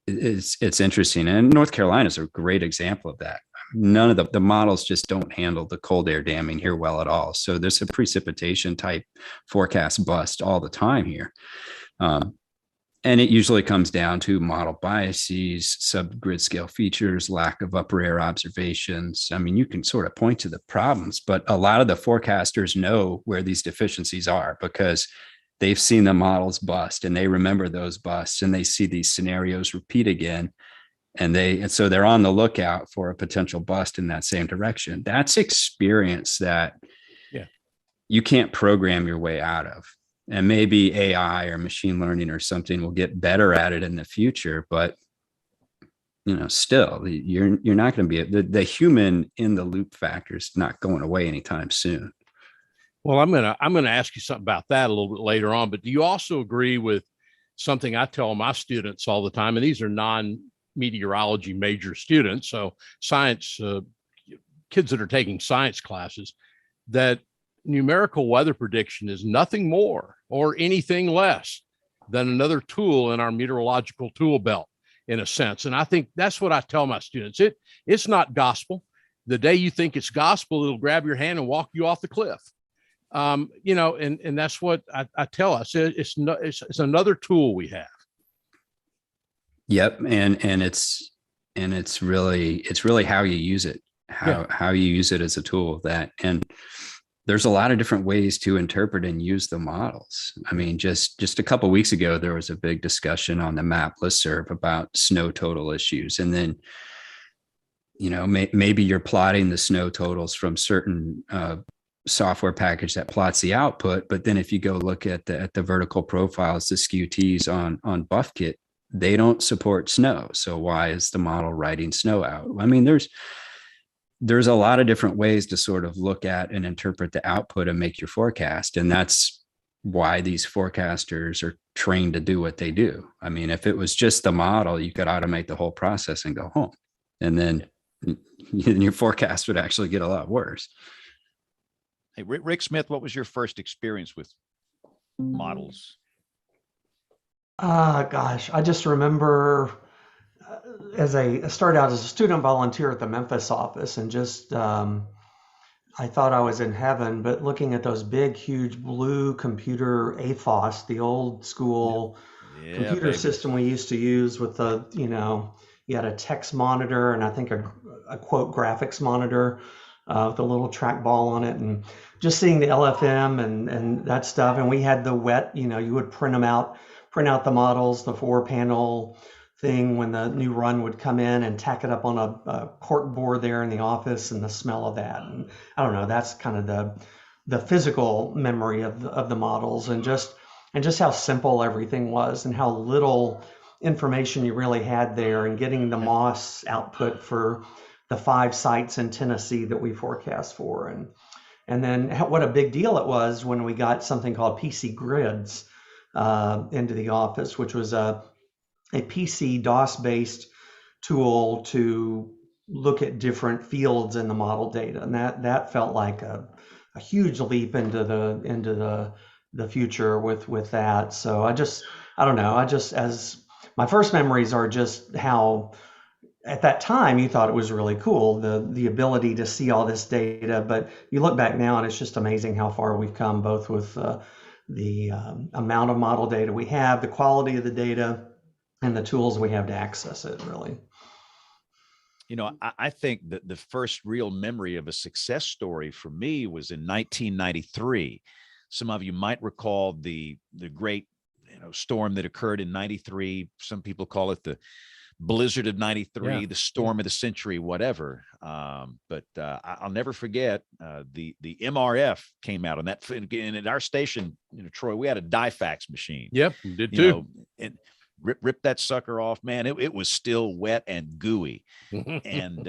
It's interesting. And North Carolina is a great example of that. None of the models just don't handle the cold air damming here well at all. So there's a precipitation type forecast bust all the time here. And it usually comes down to model biases, subgrid scale features, lack of upper air observations. I mean, you can sort of point to the problems, but a lot of the forecasters know where these deficiencies are because they've seen the models bust and they remember those busts and they see these scenarios repeat again. And so they're on the lookout for a potential bust in that same direction. That's experience that you can't program your way out of. And maybe AI or machine learning or something will get better at it in the future, but still, you're not going to be the human in the loop factor is not going away anytime soon. Well, I'm gonna ask you something about that a little bit later on. But do you also agree with something I tell my students all the time? And these are non-meteorology major students, so science kids that are taking science classes, that numerical weather prediction is nothing more or anything less than another tool in our meteorological tool belt, in a sense. And I think that's what I tell my students. It's not gospel. The day you think it's gospel, it'll grab your hand and walk you off the cliff. And that's what I tell us. It's another tool we have. Yep, and it's really how you use it, how you use it as a tool. And there's a lot of different ways to interpret and use the models. I mean, just a couple of weeks ago, there was a big discussion on the map listserv about snow total issues. And then, maybe you're plotting the snow totals from certain software package that plots the output. But then if you go look at the vertical profiles, the SKUTs on BuffKit, they don't support snow. So why is the model writing snow out? I mean, there's a lot of different ways to sort of look at and interpret the output and make your forecast. And that's why these forecasters are trained to do what they do. I mean, if it was just the model, you could automate the whole process and go home. And then your forecast would actually get a lot worse. Hey, Rick Smith, what was your first experience with models? Gosh, I just remember I started out as a student volunteer at the Memphis office, and just I thought I was in heaven, but looking at those big, huge blue computer AFOS, the old school computer baby. system we used to use with the, you had a text monitor and I think a quote graphics monitor with a little trackball on it, and just seeing the LFM and that stuff. And we had the wet, you would print out the models, the 4-panel thing when the new run would come in, and tack it up on a cork board there in the office, and the smell of that. And I don't know, that's kind of the physical memory of the models, and just how simple everything was, and how little information you really had there, and getting the MOS output for the 5 sites in Tennessee that we forecast for. And then what a big deal it was when we got something called PC grids into the office, which was a PC DOS-based tool to look at different fields in the model data, and that felt like a huge leap into the future with that. So I don't know. As my first memories are just how at that time you thought it was really cool, the ability to see all this data, but you look back now and it's just amazing how far we've come, both with the amount of model data we have, the quality of the data, and the tools we have to access it, really. I think that the first real memory of a success story for me was in 1993. Some of you might recall the great storm that occurred in 93. Some people call it the blizzard of 93, the storm of the century, whatever. But I'll never forget the MRF came out on that. And at our station, Troy, we had a DieFax machine. Yep, did too. And rip that sucker off, man. It was still wet and gooey. And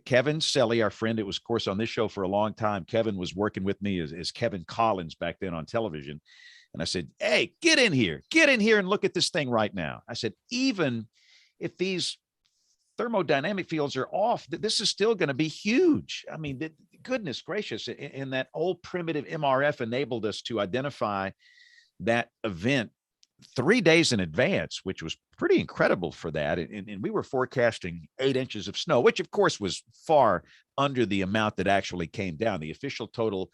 Kevin Selly, our friend, it was, of course, on this show for a long time. Kevin was working with me as Kevin Collins back then on television. And I said, hey, get in here and look at this thing right now. I said, even if these thermodynamic fields are off, this is still going to be huge. I mean, goodness gracious. And that old primitive MRF enabled us to identify that event 3 days in advance, which was pretty incredible for that. And we were forecasting 8 inches of snow, which of course was far under the amount that actually came down. The official total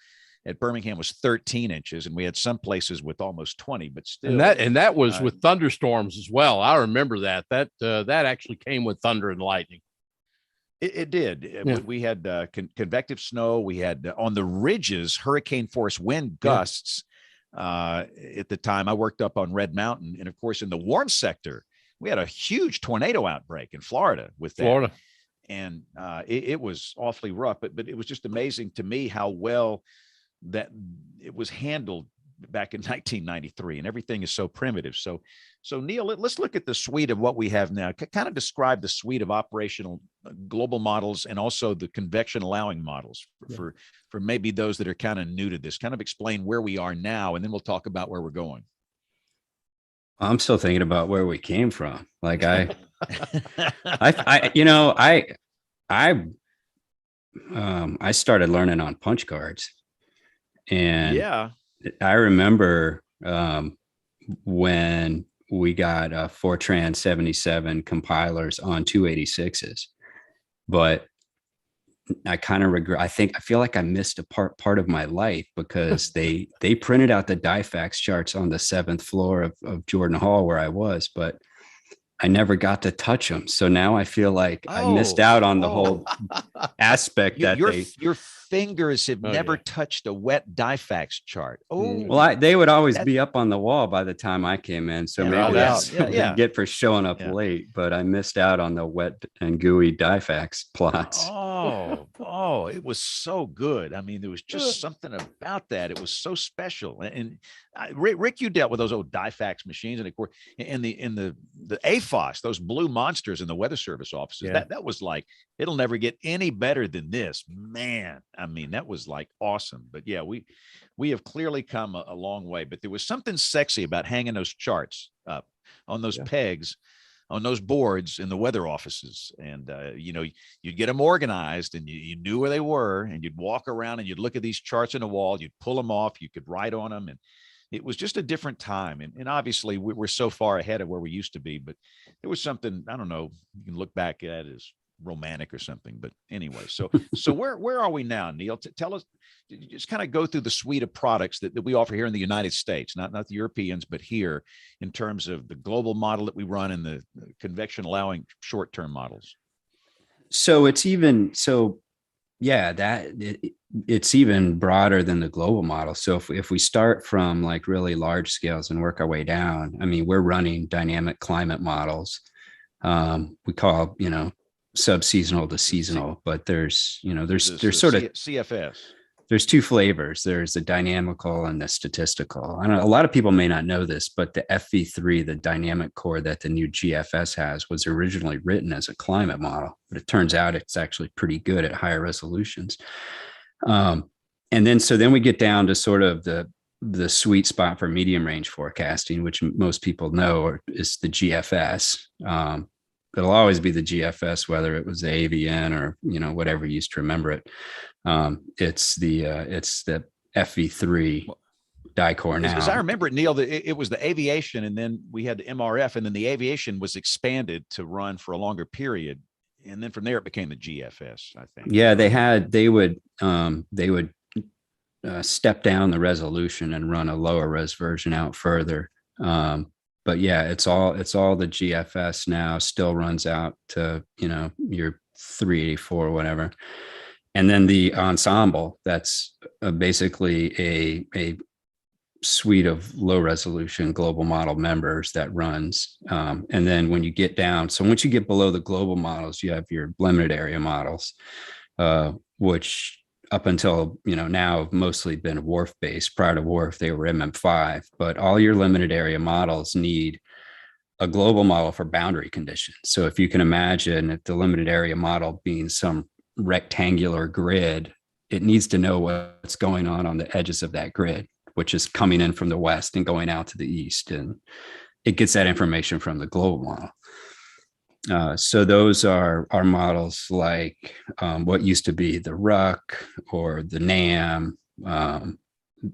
at Birmingham was 13 inches, and we had some places with almost 20, but still. And that was with thunderstorms as well. I remember that actually came with thunder and lightning. It did. Yeah. We had convective snow. We had on the ridges, hurricane force wind gusts. At the time I worked up on Red Mountain. And of course, in the warm sector, we had a huge tornado outbreak in Florida with that. And it was awfully rough, but it was just amazing to me how well that it was handled back in 1993, and everything is so primitive. So Neil, let's look at the suite of what we have now. Kind of describe the suite of operational global models and also the convection allowing models for maybe those that are kind of new to this. Kind of explain where we are now, and then we'll talk about where we're going. I'm still thinking about where we came from. Like I started learning on punch cards, and I remember when we got Fortran 77 compilers on 286s, but I kind of regret. I feel like I missed a part of my life because they printed out the DieFax charts on the 7th floor of Jordan Hall where I was, but I never got to touch them. So now I feel like I missed out on the whole aspect that your fingers have never touched a wet DieFax chart. Well, they would always be up on the wall by the time I came in. So maybe that's get for showing up late, but I missed out on the wet and gooey DieFax plots. Oh, it was so good. I mean, there was just something about that. It was so special. And Rick, you dealt with those old DieFax machines, and of course, in the AFOS, those blue monsters in the Weather Service offices. That was like, it'll never get any better than this, man. I mean, that was like awesome. But yeah, we have clearly come a long way. But there was something sexy about hanging those charts up on those pegs on those boards in the weather offices. And, you'd get them organized, and you knew where they were, and you'd walk around and you'd look at these charts on the wall, you'd pull them off, you could write on them. And it was just a different time. And obviously we're so far ahead of where we used to be, but there was something, I don't know, you can look back at as romantic or something. But anyway, so where are we now, Neil? Tell us, just kind of go through the suite of products that we offer here in the United States, not the Europeans, but here, in terms of the global model that we run and the convection allowing short-term models. So it's even it's even broader than the global model. So if we start from like really large scales and work our way down, I mean, we're running dynamic climate models. We call, sub-seasonal to seasonal, but there's sort of CFS. There's two flavors. There's the dynamical and the statistical. I don't know, a lot of people may not know this, but the FV3, the dynamic core that the new GFS has, was originally written as a climate model, but it turns out it's actually pretty good at higher resolutions. And then we get down to sort of the sweet spot for medium range forecasting, which most people know is the GFS. It'll always be the GFS, whether it was the AVN or, whatever you used to remember it. It's the FV3 dicore now. As I remember it, Neil, it was the aviation, and then we had the MRF, and then the aviation was expanded to run for a longer period. And then from there, it became the GFS, I think. Yeah, they would step down the resolution and run a lower res version out further. But yeah, it's all the GFS now, still runs out to, your 384 or whatever. And then the Ensemble, that's basically a suite of low resolution global model members that runs. And then when you get down, so once you get below the global models, you have your limited area models, which up until, now have mostly been WRF based. Prior to WRF, they were MM5, but all your limited area models need a global model for boundary conditions. So if you can imagine, if the limited area model being some rectangular grid, it needs to know what's going on the edges of that grid, which is coming in from the west and going out to the east. And it gets that information from the global model. So those are models like what used to be the RUC or the NAM,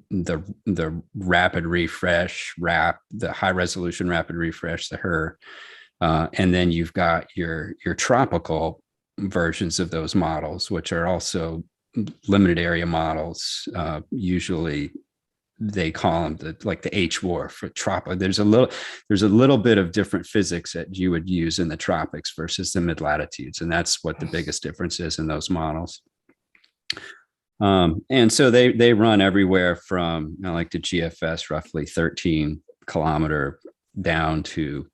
the rapid refresh, the high resolution rapid refresh, the HER. And then you've got your tropical versions of those models, which are also limited area models. Usually they call them the HWRF for tropical. There's a little bit of different physics that you would use in the tropics versus the mid latitudes. And that's what the biggest difference is in those models. And so they run everywhere from, like the GFS, roughly 13 kilometer down to,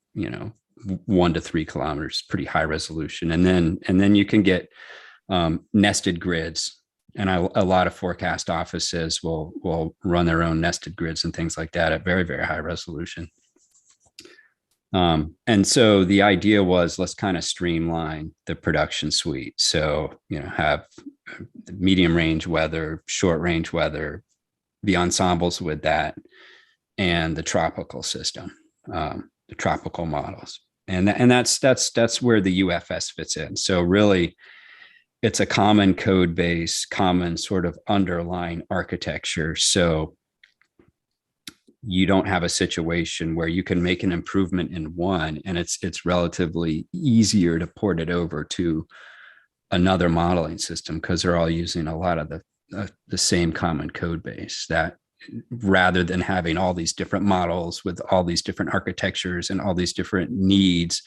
1 to 3 kilometers, pretty high resolution. And then you can get nested grids. And a lot of forecast offices will run their own nested grids and things like that at very, very high resolution. And so the idea was, let's kind of streamline the production suite. So, have medium range weather, short range weather, the ensembles with that, and the tropical system, the tropical models. And that's where the UFS fits in. So really, it's a common code base, common sort of underlying architecture. So you don't have a situation where you can make an improvement in one and it's relatively easier to port it over to another modeling system because they're all using a lot of the same common code base, that rather than having all these different models with all these different architectures and all these different needs,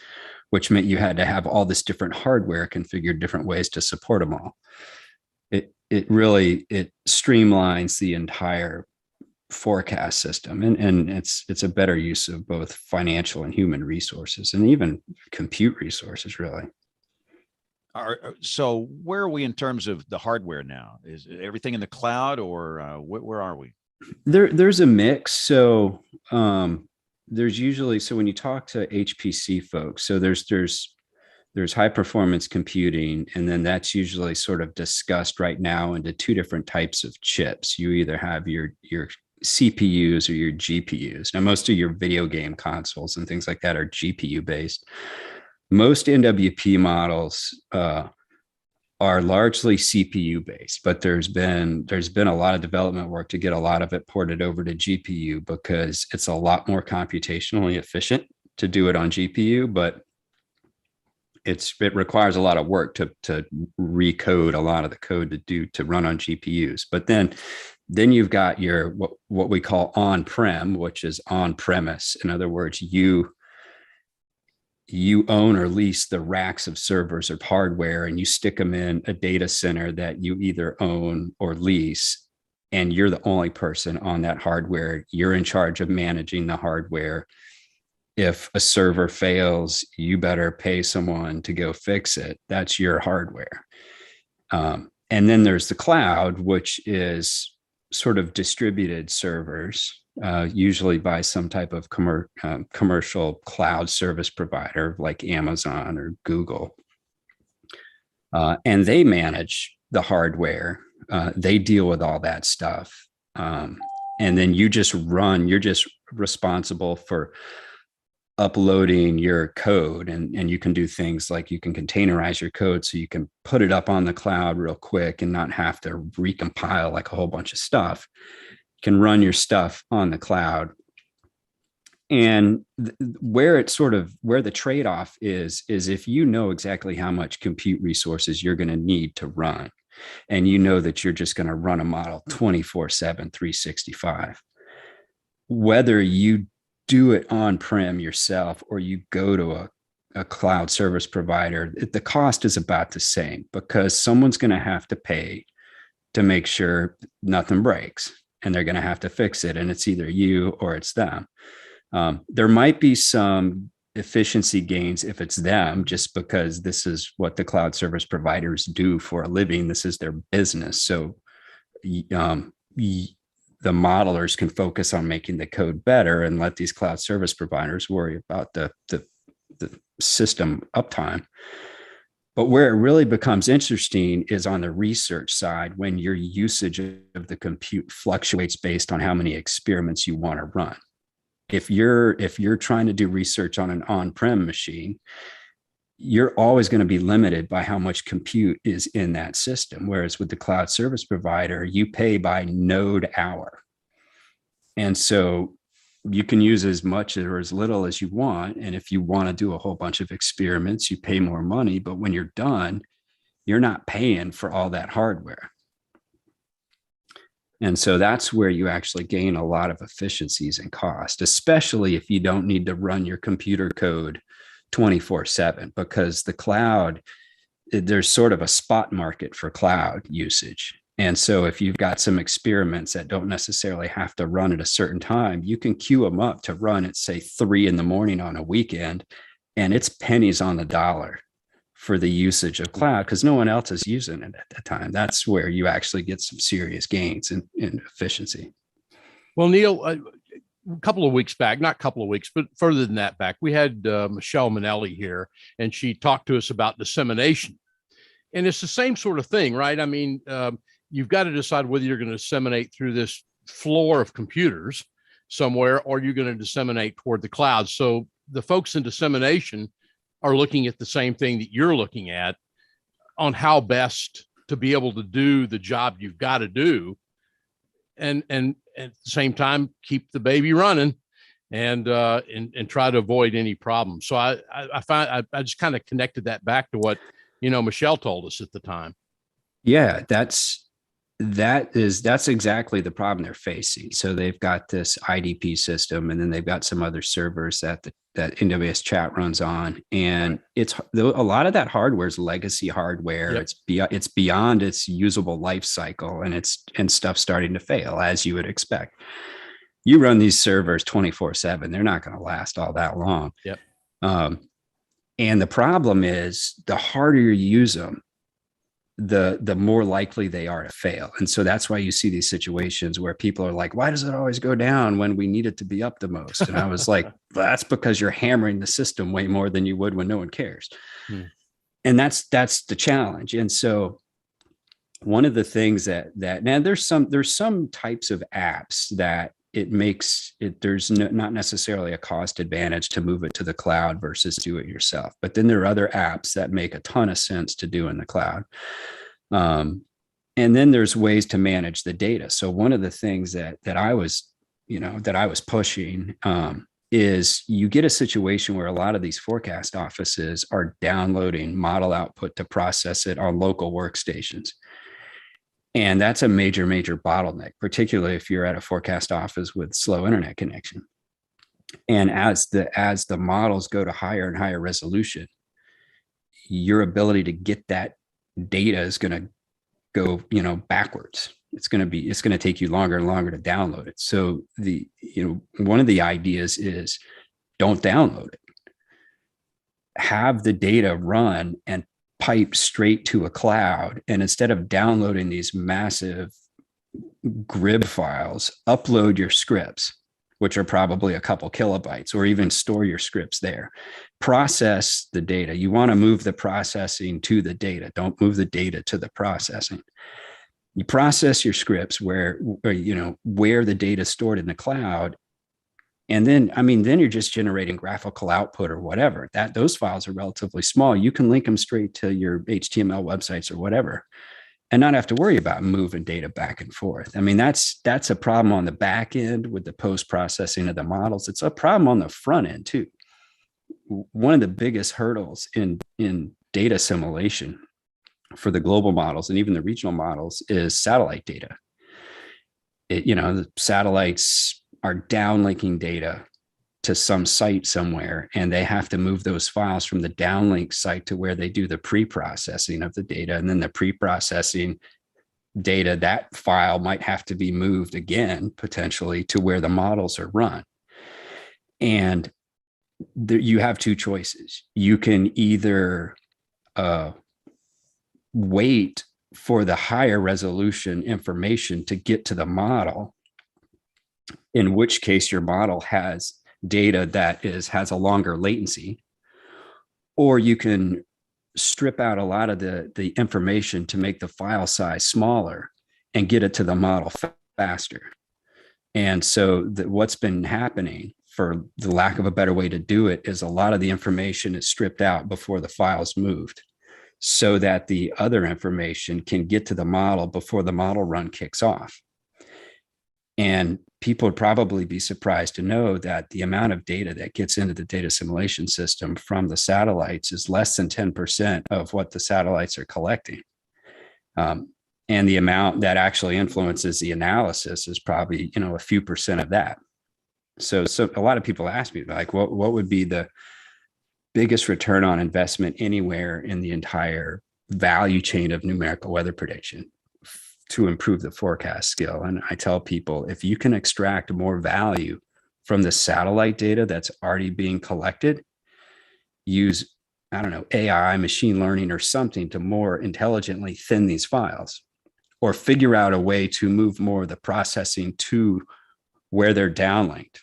which meant you had to have all this different hardware configured different ways to support them all. It really streamlines the entire forecast system, and it's a better use of both financial and human resources, and even compute resources, really. So where are we in terms of the hardware now? Is everything in the cloud, or where are we? There's a mix. So there's usually, so when you talk to HPC folks, so there's high performance computing, and then that's usually sort of discussed right now into two different types of chips. You either have your CPUs or your GPUs. Now, most of your video game consoles and things like that are GPU based. Most NWP models are largely CPU based, but there's been a lot of development work to get a lot of it ported over to GPU because it's a lot more computationally efficient to do it on GPU, but it requires a lot of work to recode a lot of the code to run on GPUs. But then you've got your what we call on-prem, which is on premise. In other words, you own or lease the racks of servers or hardware, and you stick them in a data center that you either own or lease, and you're the only person on that hardware. You're in charge of managing the hardware. If a server fails, you better pay someone to go fix it. That's your hardware. And then there's the cloud, which is sort of distributed servers, usually by some type of commercial cloud service provider like Amazon or Google. And they manage the hardware. They deal with all that stuff. And then you're just responsible for uploading your code, and you can do things like you can containerize your code so you can put it up on the cloud real quick and not have to recompile like a whole bunch of stuff. You can run your stuff on the cloud. And where the trade-off is if you know exactly how much compute resources you're going to need to run, and you know that you're just going to run a model 24/7, 365, whether you do it on-prem yourself or you go to a cloud service provider, the cost is about the same because someone's going to have to pay to make sure nothing breaks, and they're going to have to fix it. And it's either you or it's them. There might be some efficiency gains if it's them, just because this is what the cloud service providers do for a living. This is their business. So the modelers can focus on making the code better and let these cloud service providers worry about the system uptime. But where it really becomes interesting is on the research side, when your usage of the compute fluctuates based on how many experiments you want to run. If you're trying to do research on an on-prem machine, you're always going to be limited by how much compute is in that system. Whereas with the cloud service provider, you pay by node hour. And so you can use as much or as little as you want. And if you want to do a whole bunch of experiments, you pay more money. But when you're done, you're not paying for all that hardware. And so that's where you actually gain a lot of efficiencies and cost, especially if you don't need to run your computer code 24/7, because the cloud, there's sort of a spot market for cloud usage. And so if you've got some experiments that don't necessarily have to run at a certain time, you can queue them up to run at, say, 3 a.m. on a weekend, and it's pennies on the dollar for the usage of cloud because no one else is using it at that time. That's where you actually get some serious gains in efficiency. Well, Neil, a couple of weeks back, not a couple of weeks, but further than that back, we had Michelle Manelli here, and she talked to us about dissemination. And it's the same sort of thing, right? I mean, you've got to decide whether you're going to disseminate through this floor of computers somewhere, or you're going to disseminate toward the cloud. So the folks in dissemination are looking at the same thing that you're looking at on how best to be able to do the job you've got to do. And at the same time, keep the baby running and try to avoid any problems. So I just kind of connected that back to what, Michelle told us at the time. Yeah, that's exactly the problem they're facing. So they've got this IDP system, and then they've got some other servers that NWS chat runs on, and it's a lot of that hardware is legacy hardware. Yep. It's beyond its usable life cycle, and stuff's starting to fail, as you would expect. You run these servers 24/7; they're not going to last all that long. Yep. And the problem is, the harder you use them, the more likely they are to fail. And so that's why you see these situations where people are like, why does it always go down when we need it to be up the most? And I was like, that's because you're hammering the system way more than you would when no one cares. And that's the challenge. And so one of the things that now there's some types of apps that it makes it, there's not necessarily a cost advantage to move it to the cloud versus do it yourself. But then there are other apps that make a ton of sense to do in the cloud. And then there's ways to manage the data. So one of the things that I was pushing is you get a situation where a lot of these forecast offices are downloading model output to process it on local workstations. And that's a major bottleneck, particularly if you're at a forecast office with slow internet connection. And as the models go to higher and higher resolution, your ability to get that data is going to go, backwards. It's going to take you longer and longer to download it. So one of the ideas is don't download it. Have the data run and pipe straight to a cloud. And instead of downloading these massive GRIB files, upload your scripts, which are probably a couple kilobytes, or even store your scripts there. Process the data. You want to move the processing to the data. Don't move the data to the processing. You process your scripts where the data is stored in the cloud. And then you're just generating graphical output or whatever. Those files are relatively small. You can link them straight to your HTML websites or whatever, and not have to worry about moving data back and forth. That's a problem on the back end with the post-processing of the models. It's a problem on the front end too. One of the biggest hurdles in data assimilation for the global models and even the regional models is satellite data. The satellites are downlinking data to some site somewhere, and they have to move those files from the downlink site to where they do the pre-processing of the data. And then the pre-processing data, that file might have to be moved again, potentially, to where the models are run. And you have two choices. You can either wait for the higher resolution information to get to the model, in which case your model has data that has a longer latency, or you can strip out a lot of the information to make the file size smaller and get it to the model faster. And so what's been happening, for the lack of a better way to do it, is a lot of the information is stripped out before the file's moved, so that the other information can get to the model before the model run kicks off. And people would probably be surprised to know that the amount of data that gets into the data assimilation system from the satellites is less than 10% of what the satellites are collecting. And the amount that actually influences the analysis is probably, a few percent of that. So a lot of people ask me, like, what would be the biggest return on investment anywhere in the entire value chain of numerical weather prediction to improve the forecast skill? And I tell people, if you can extract more value from the satellite data that's already being collected, use, AI, machine learning or something to more intelligently thin these files, or figure out a way to move more of the processing to where they're downlinked,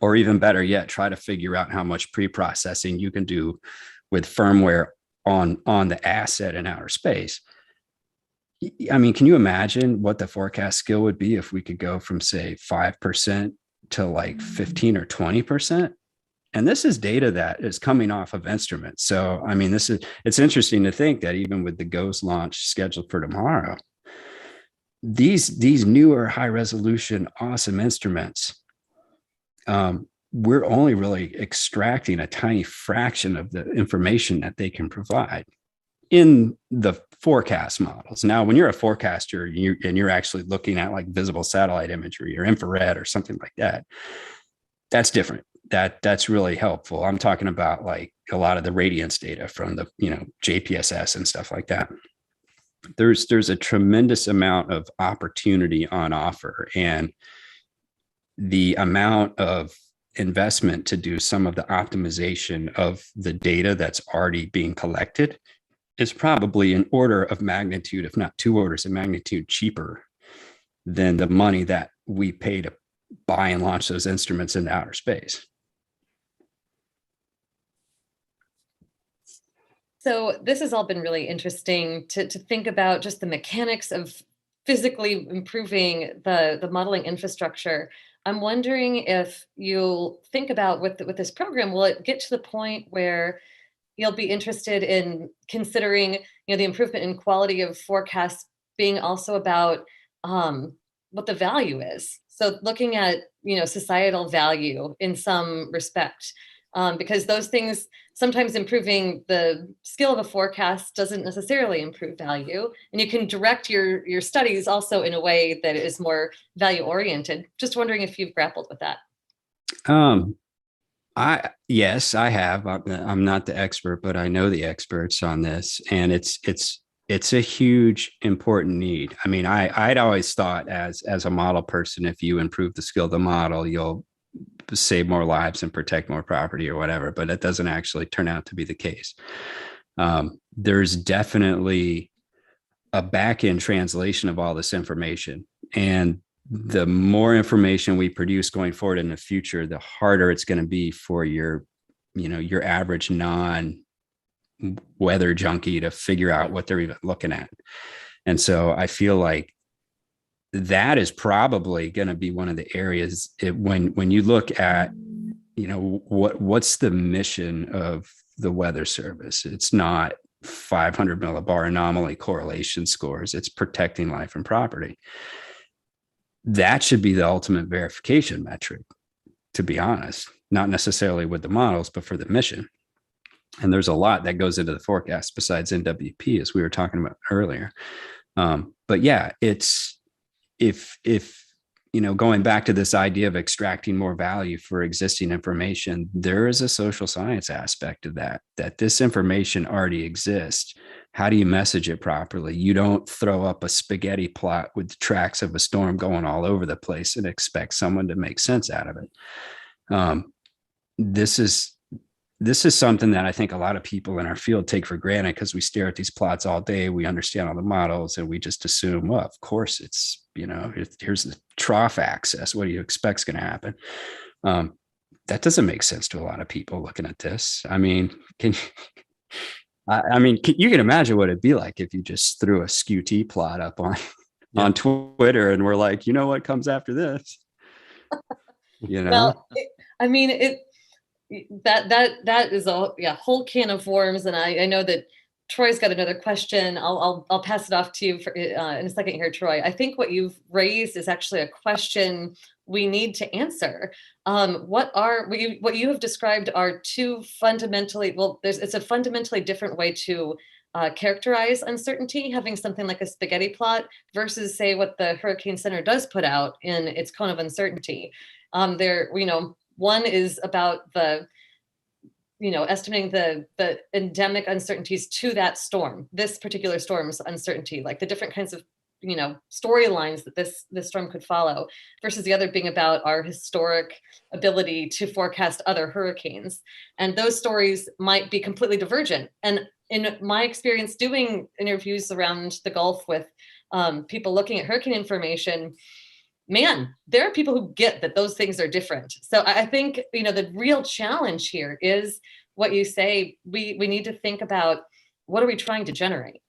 or even better yet, try to figure out how much pre-processing you can do with firmware on the asset in outer space. Can you imagine what the forecast skill would be if we could go from, say, 5% to like 15 or 20%? And this is data that is coming off of instruments. So, it's interesting to think that even with the GOES launch scheduled for tomorrow, these newer high resolution, awesome instruments, we're only really extracting a tiny fraction of the information that they can provide in the forecast models. Now, when you're a forecaster and you're actually looking at like visible satellite imagery or infrared or something like that, that's different. That's really helpful. I'm talking about like a lot of the radiance data from the, JPSS and stuff like that. There's a tremendous amount of opportunity on offer, and the amount of investment to do some of the optimization of the data that's already being collected is probably an order of magnitude, if not 2 orders of magnitude, cheaper than the money that we pay to buy and launch those instruments into outer space. So this has all been really interesting to think about just the mechanics of physically improving the modeling infrastructure. I'm wondering if you'll think about with this program, will it get to the point where you'll be interested in considering, the improvement in quality of forecasts being also about what the value is? So looking at, societal value in some respect, because those things, sometimes improving the skill of a forecast doesn't necessarily improve value. And you can direct your studies also in a way that is more value oriented. Just wondering if you've grappled with that. Yes, I have. I'm not the expert, but I know the experts on this, and it's a huge, important need. I mean, I'd always thought as a model person, if you improve the skill of the model, you'll save more lives and protect more property or whatever, but it doesn't actually turn out to be the case. There's definitely a back-end translation of all this information, and the more information we produce going forward in the future, the harder it's going to be for your average non-weather junkie to figure out what they're even looking at. And so I feel like that is probably going to be one of the areas when you look at, what's the mission of the Weather Service? It's not 500 millibar anomaly correlation scores. It's protecting life and property. That should be the ultimate verification metric, to be honest, not necessarily with the models, but for the mission. And there's a lot that goes into the forecast besides NWP, as we were talking about earlier. But yeah, it's if going back to this idea of extracting more value for existing information, there is a social science aspect of that this information already exists. How do you message it properly? You don't throw up a spaghetti plot with the tracks of a storm going all over the place and expect someone to make sense out of it. This is something that I think a lot of people in our field take for granted because we stare at these plots all day. We understand all the models and we just assume, well, of course it's, here's the trough axis. What do you expect is going to happen? That doesn't make sense to a lot of people looking at this. I mean, you can imagine what it'd be like if you just threw a skew-T plot up on Twitter and we're like, what comes after this? Well, that is a whole can of worms. And I know that Troy's got another question. I'll pass it off to you in a second here, Troy. I think what you've raised is actually a question we need to answer. What you have described are two fundamentally, it's a fundamentally different way to characterize uncertainty, having something like a spaghetti plot versus say what the Hurricane Center does put out in its cone of uncertainty. One is about the estimating the endemic uncertainties to that storm, this particular storm's uncertainty, like the different kinds of storylines that this storm could follow, versus the other being about our historic ability to forecast other hurricanes. And those stories might be completely divergent. And in my experience doing interviews around the Gulf with people looking at hurricane information, man, there are people who get that those things are different. So I think, the real challenge here is what you say, we need to think about what are we trying to generate?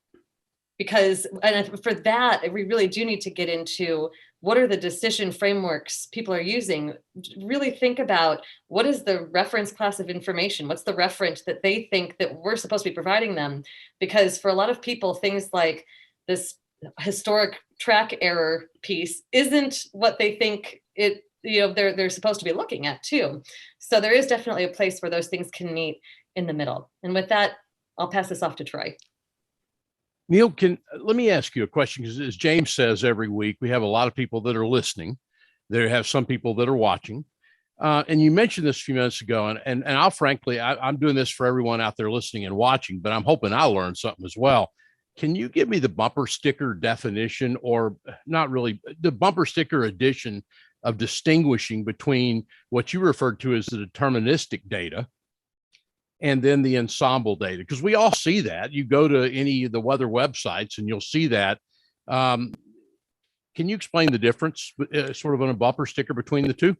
Because, and for that, we really do need to get into what are the decision frameworks people are using. Really think about what is the reference class of information? What's the reference that they think that we're supposed to be providing them? Because for a lot of people, things like this historic track error piece isn't what they think they're supposed to be looking at too. So there is definitely a place where those things can meet in the middle. And with that, I'll pass this off to Troy. Neil, let me ask you a question, because as James says every week, we have a lot of people that are listening. There have some people that are watching. And you mentioned this a few minutes ago, and I'll frankly, I'm doing this for everyone out there listening and watching, but I'm hoping I'll learn something as well. Can you give me the bumper sticker definition, or not really, the bumper sticker edition of distinguishing between what you referred to as the deterministic data and then the ensemble data? Because we all see that. You go to any of the weather websites and you'll see that. Can you explain the difference sort of on a bumper sticker between the two?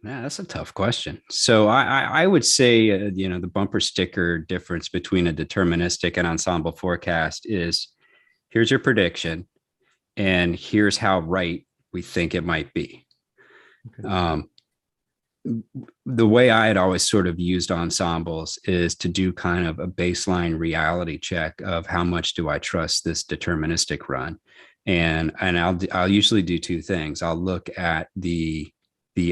Yeah, that's a tough question. So I would say, the bumper sticker difference between a deterministic and ensemble forecast is here's your prediction and here's how right we think it might be. Okay. The way I had always sort of used ensembles is to do kind of a baseline reality check of how much do I trust this deterministic run. And I'll usually do two things. I'll look at the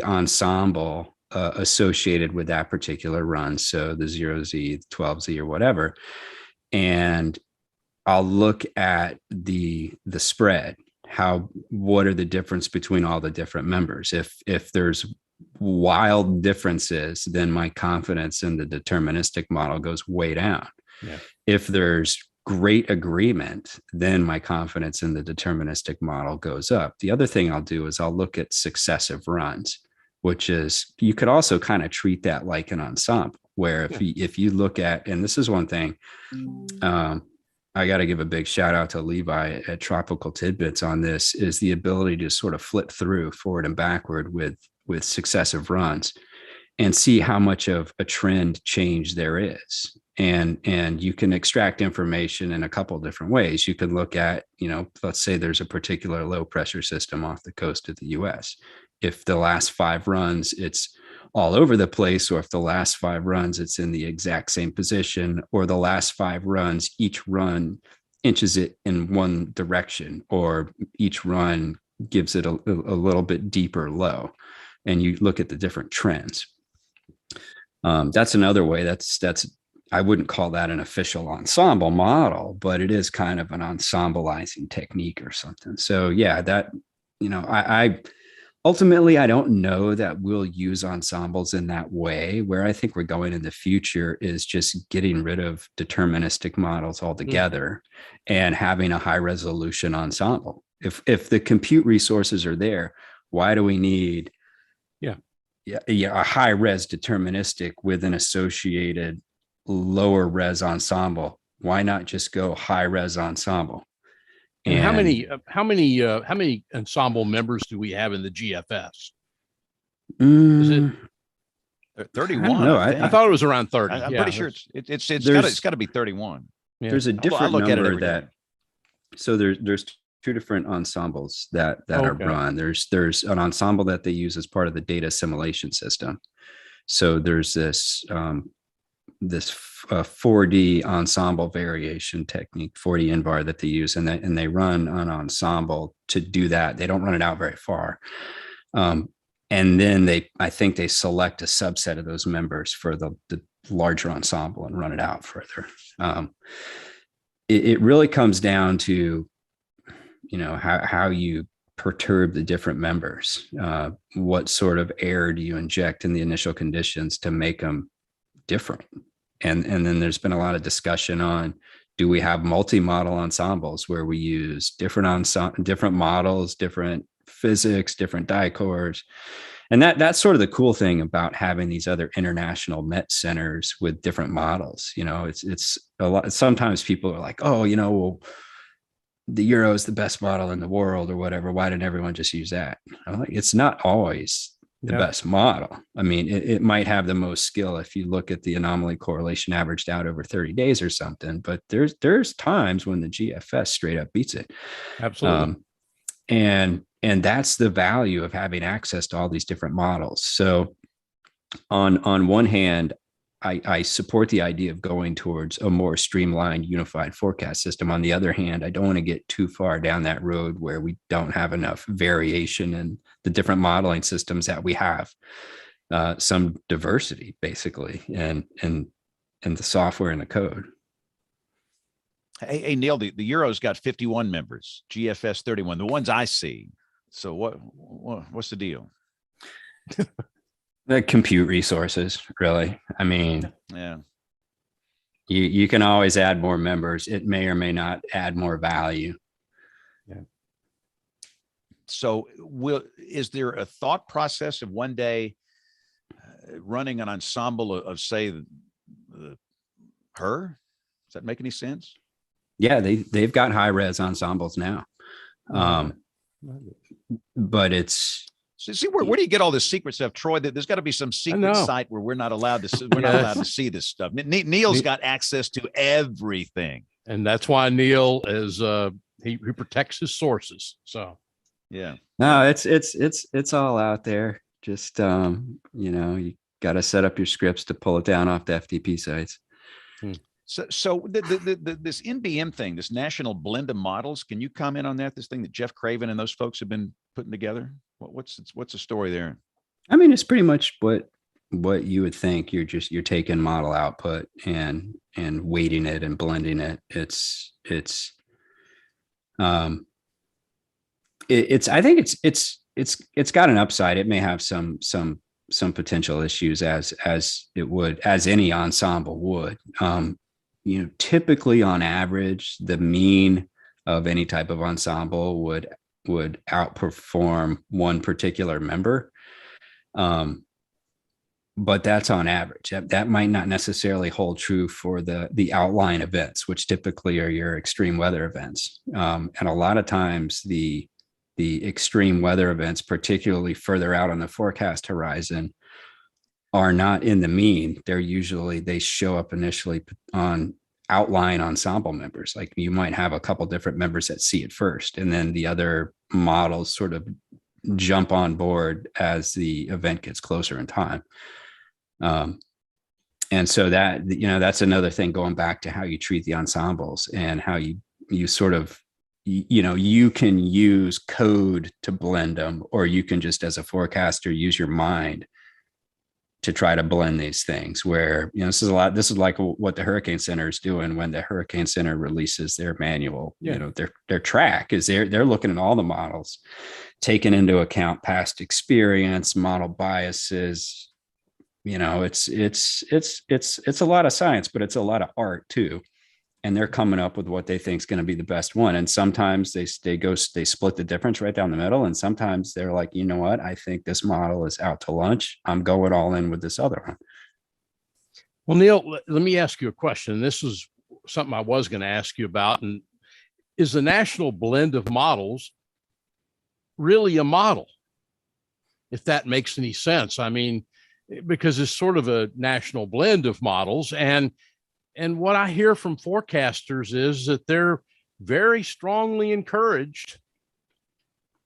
ensemble associated with that particular run. So the 0Z, 12Z or whatever. And I'll look at the spread. What are the difference between all the different members? If there's wild differences, then my confidence in the deterministic model goes way down. Yeah. If there's great agreement, then my confidence in the deterministic model goes up. The other thing I'll do is I'll look at successive runs, which is, you could also kind of treat that like an ensemble, where if you look at, and this is one thing, I got to give a big shout out to Levi at Tropical Tidbits on this, is the ability to sort of flip through forward and backward with successive runs and see how much of a trend change there is. And you can extract information in a couple of different ways. You can look at, let's say there's a particular low pressure system off the coast of the US. If the last 5 runs, it's all over the place, or if the last 5 runs, it's in the exact same position, or the last 5 runs, each run inches it in one direction, or each run gives it a little bit deeper low, and you look at the different trends. That's another way. That's I wouldn't call that an official ensemble model, but it is kind of an ensembleizing technique or something. So yeah, that, I ultimately, I don't know that we'll use ensembles in that way. Where I think we're going in the future is just getting rid of deterministic models altogether and having a high resolution ensemble. If the compute resources are there, why do we need a high res deterministic with an associated lower res ensemble? Why not just go high res ensemble? And how many ensemble members do we have in the GFS? Is it 31? No, I thought it was around 30. I'm pretty sure it's got to be 31. Yeah. There's a different look at it number every day. so there's 2 different ensembles that are run. There's an ensemble that they use as part of the data assimilation system. So there's this 4D ensemble variation technique, 4D invar, that they use, and they run an ensemble to do that. They don't run it out very far. And then I think they select a subset of those members for the larger ensemble and run it out further. It really comes down to, how you perturb the different members. What sort of air do you inject in the initial conditions to make them different? And then there's been a lot of discussion on, do we have multi-model ensembles where we use different models, different physics, different dicores? And that's sort of the cool thing about having these other international MET centers with different models. It's a lot. Sometimes people are like, oh, well, the Euro is the best model in the world or whatever. Why didn't everyone just use that? I'm like, it's not always the best model. I mean, it might have the most skill if you look at the anomaly correlation averaged out over 30 days or something, but there's times when the GFS straight up beats it. Absolutely. And that's the value of having access to all these different models. So on one hand, I support the idea of going towards a more streamlined, unified forecast system. On the other hand, I don't want to get too far down that road where we don't have enough variation in the different modeling systems that we have. Some diversity, basically, and the software and the code. Hey, Neil, the Euro's got 51 members, GFS 31, the ones I see. So what's the deal? The compute resources, really. I mean, yeah, you can always add more members. It may or may not add more value. Yeah. So is there a thought process of one day running an ensemble of say, her? Does that make any sense? Yeah, they've got high res ensembles now. But it's So see, where do you get all this secret stuff, Troy? There's got to be some secret know. site where we're not allowed to see, we're not allowed to Yes. see this stuff. Neil's got access to everything. And that's why Neil is he protects his sources. So Yeah. No, it's all out there. Just you got to set up your scripts to pull it down off the FTP sites. So this NBM thing, this National Blend of Models, can you comment on that? This thing that Jeff Craven and those folks have been putting together. What's the story there? I mean, it's pretty much what you would think. You're taking model output and weighting it and blending it. I think it's got an upside. It may have some potential issues as any ensemble would. Typically on average, the mean of any type of ensemble would outperform one particular member. But that's on average. That might not necessarily hold true for the outline events, which typically are your extreme weather events. And a lot of times the extreme weather events, particularly further out on the forecast horizon, are not in the mean. They show up initially on outline ensemble members. Like you might have a couple different members that see it first, and then the other models sort of jump on board as the event gets closer in time. And so that's another thing, going back to how you treat the ensembles and how you sort of, you can use code to blend them, or you can just, as a forecaster, use your mind to try to blend these things. Where, this is like what the Hurricane Center is doing when the Hurricane Center releases their manual. Yeah. Their track is they're looking at all the models, taking into account past experience, model biases. It's a lot of science, but it's a lot of art too. And they're coming up with what they think is going to be the best one. And sometimes they split the difference right down the middle. And sometimes they're like, you know what? I think this model is out to lunch. I'm going all in with this other one. Well, Neil, let me ask you a question. This is something I was going to ask you about. And is the National Blend of Models really a model? If that makes any sense. I mean, because it's sort of a national blend of models. And what I hear from forecasters is that they're very strongly encouraged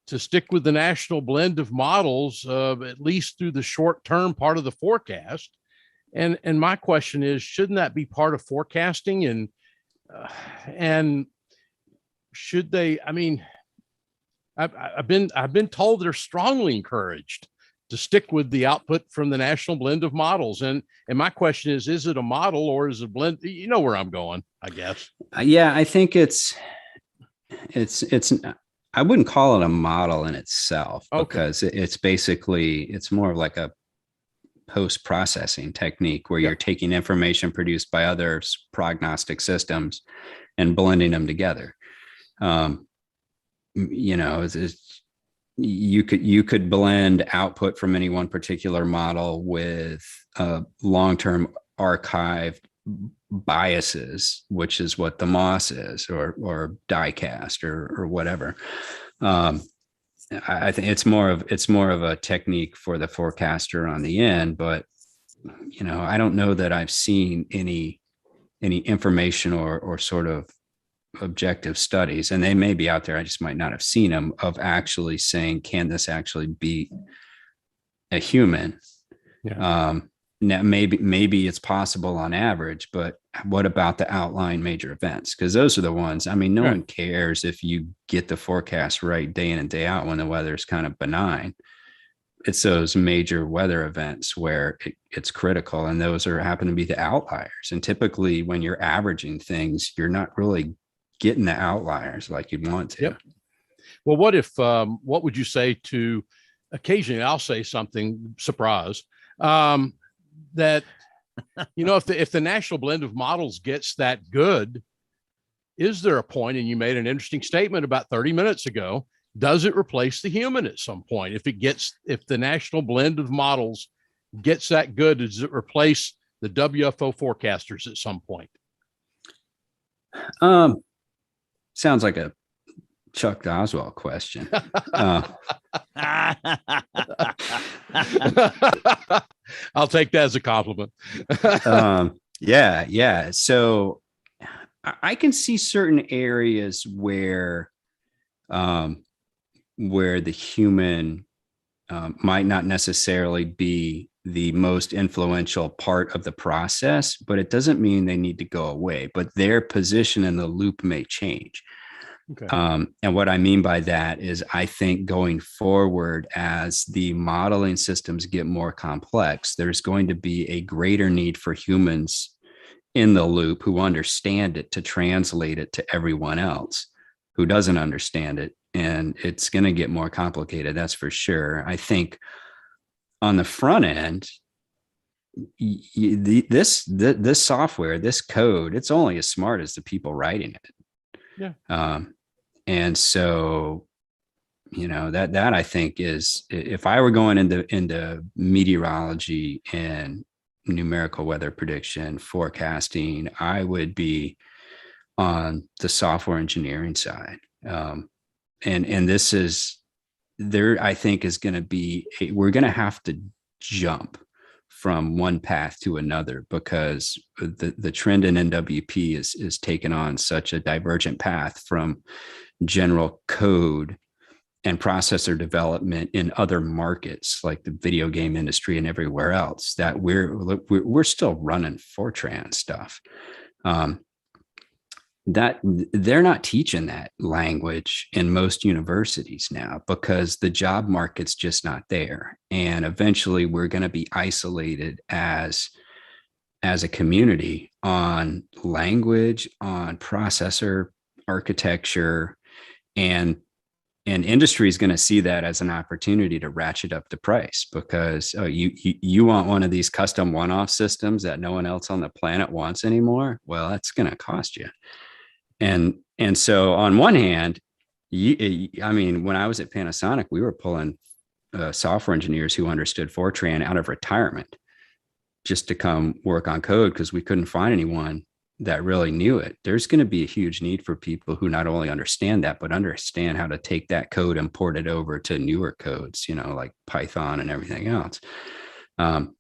to stick with the national blend of models, at least through the short-term part of the forecast. And my question is, shouldn't that be part of forecasting? And should they? I mean, I've been told they're strongly encouraged to stick with the output from the national blend of models. And my question is it a model or is it a blend? You know where I'm going, I guess. Yeah, I think it's I wouldn't call it a model in itself, because it's more like a post-processing technique where you're taking information produced by other prognostic systems and blending them together. You could blend output from any one particular model with long-term archived biases, which is what the MOS is, or diecast or whatever. I think it's more of a technique for the forecaster on the end, but I don't know that I've seen any information or sort of objective studies, and they may be out there, I just might not have seen them, of actually saying, can this actually be a human? Yeah. Now maybe it's possible on average, but what about the outlying major events? Because those are the ones, I mean, no one cares if you get the forecast right day in and day out when the weather is kind of benign. It's those major weather events where it's critical, and those happen to be the outliers. And typically when you're averaging things, you're not really getting the outliers like you'd want to. Yep. Well, what would you say to, occasionally I'll say something, surprise, that, if the national blend of models gets that good, is there a point, and you made an interesting statement about 30 minutes ago, does it replace the human at some point? If the national blend of models gets that good, does it replace the WFO forecasters at some point? Sounds like a Chuck Oswald question. I'll take that as a compliment. Yeah. So I can see certain areas where the human might not necessarily be the most influential part of the process, but it doesn't mean they need to go away. But their position in the loop may change. Okay. And what I mean by that is I think going forward, as the modeling systems get more complex, there's going to be a greater need for humans in the loop who understand it to translate it to everyone else who doesn't understand it. And it's going to get more complicated. That's for sure. I think on the front end, this software, this code, it's only as smart as the people writing it. Yeah. And so, that I think is, if I were going into meteorology and numerical weather prediction forecasting, I would be on the software engineering side. And this is there, I think, is going to be, we're going to have to jump from one path to another, because the trend in NWP is taken on such a divergent path from general code and processor development in other markets like the video game industry and everywhere else, that we're still running Fortran stuff. That they're not teaching that language in most universities now, because the job market's just not there. And eventually we're going to be isolated as a community on language, on processor architecture, and industry is going to see that as an opportunity to ratchet up the price, because you want one of these custom one-off systems that no one else on the planet wants anymore. Well, that's going to cost you. And so on one hand, when I was at Panasonic, we were pulling software engineers who understood Fortran out of retirement just to come work on code, because we couldn't find anyone that really knew it. There's going to be a huge need for people who not only understand that, but understand how to take that code and port it over to newer codes, like Python and everything else. And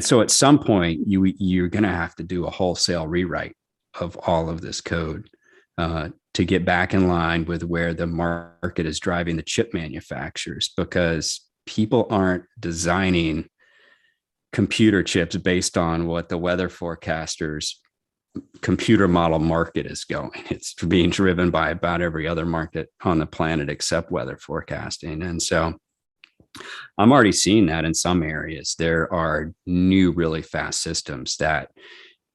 so at some point, you're going to have to do a wholesale rewrite of all of this code to get back in line with where the market is driving the chip manufacturers, because people aren't designing computer chips based on what the weather forecasters computer model market is going. It's being driven by about every other market on the planet except weather forecasting. And so I'm already seeing that in some areas. There are new, really fast systems that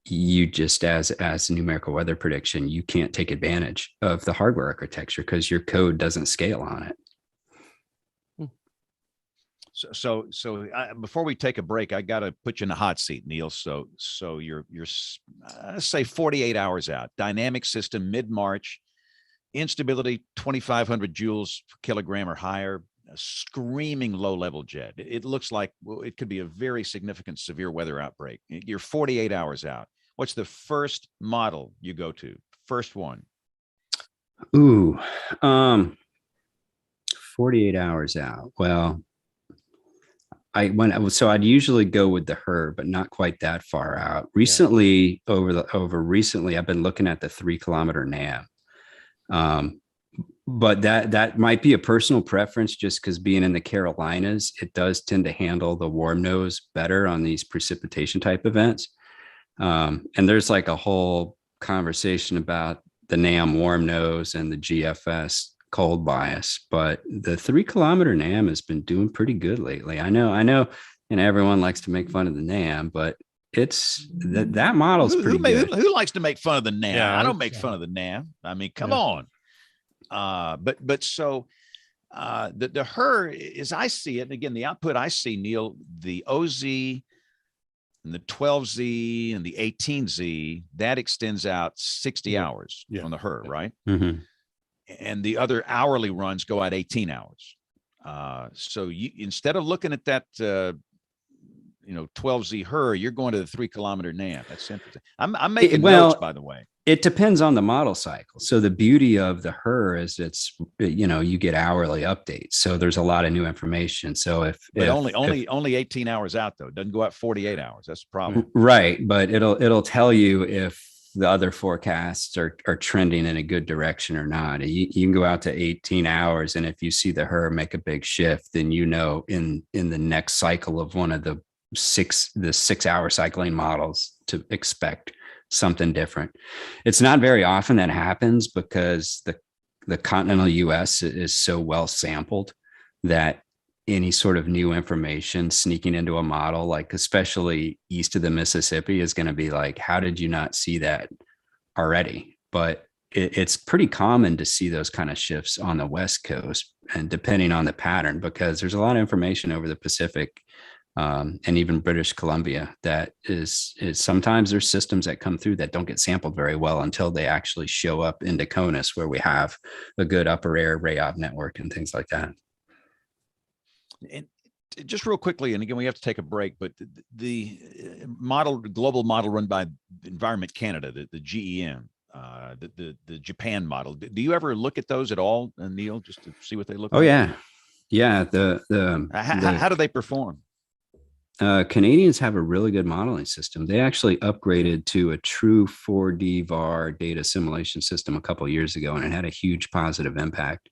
you just, as numerical weather prediction, you can't take advantage of the hardware architecture because your code doesn't scale on it. So before we take a break, I got to put you in the hot seat, Neil. So you're say 48 hours out, dynamic system, mid-March, instability 2,500 joules per kilogram or higher, a screaming low-level jet. It looks like it could be a very significant severe weather outbreak. You're 48 hours out. What's the first model you go to? First one. 48 hours out. Well, I'd usually go with the HER, but not quite that far out. Recently, recently, I've been looking at the 3 kilometer NAM. But that might be a personal preference, just because being in the Carolinas, it does tend to handle the warm nose better on these precipitation type events. And there's like a whole conversation about the NAM warm nose and the GFS cold bias, but the 3 kilometer NAM has been doing pretty good lately. I know, and everyone likes to make fun of the NAM, but it's that model's pretty good. Who likes to make fun of the NAM? Yeah, I don't make fun of the NAM. I mean, come on. But so the HER, as I see it, and again, the output I see, Neil, the OZ and the 12Z and the 18Z, that extends out 60 hours on the HER, right? Mm-hmm. And the other hourly runs go out 18 hours. So you, instead of looking at that, 12Z HER, you're going to the 3 kilometer NAM. That's interesting. I'm making notes, by the way. It depends on the model cycle. So the beauty of the HER is you get hourly updates. So there's a lot of new information. So but only 18 hours out though. It doesn't go out 48 hours. That's the problem. Right. But it'll tell you if the other forecasts are trending in a good direction or not. You can go out to 18 hours. And if you see the HER make a big shift, then in the next cycle of one of the 6 hour cycling models to expect something different. It's not very often that happens because the continental US is so well sampled that any sort of new information sneaking into a model, like especially east of the Mississippi, is going to be like, how did you not see that already? But it's pretty common to see those kind of shifts on the West Coast, and depending on the pattern, because there's a lot of information over the Pacific and even British Columbia that is sometimes there's systems that come through that don't get sampled very well until they actually show up into CONUS, where we have a good upper air RAOB network and things like that. And just real quickly, and again, we have to take a break, but the global model run by Environment Canada, the GEM, the Japan model. Do you ever look at those at all, Neil, just to see what they look like? Oh yeah. Yeah. How do they perform? Canadians have a really good modeling system. They actually upgraded to a true 4D VAR data assimilation system a couple of years ago, and it had a huge positive impact.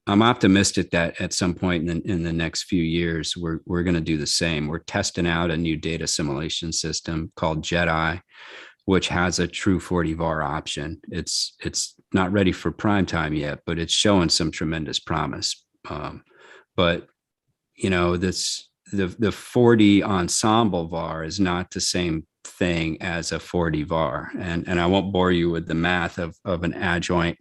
I'm optimistic that at some point in the next few years, we're going to do the same. We're testing out a new data assimilation system called JEDI, which has a true 4D VAR option. It's not ready for prime time yet, but it's showing some tremendous promise. But the 4D Ensemble VAR is not the same thing as a 4D VAR. And I won't bore you with the math of an adjoint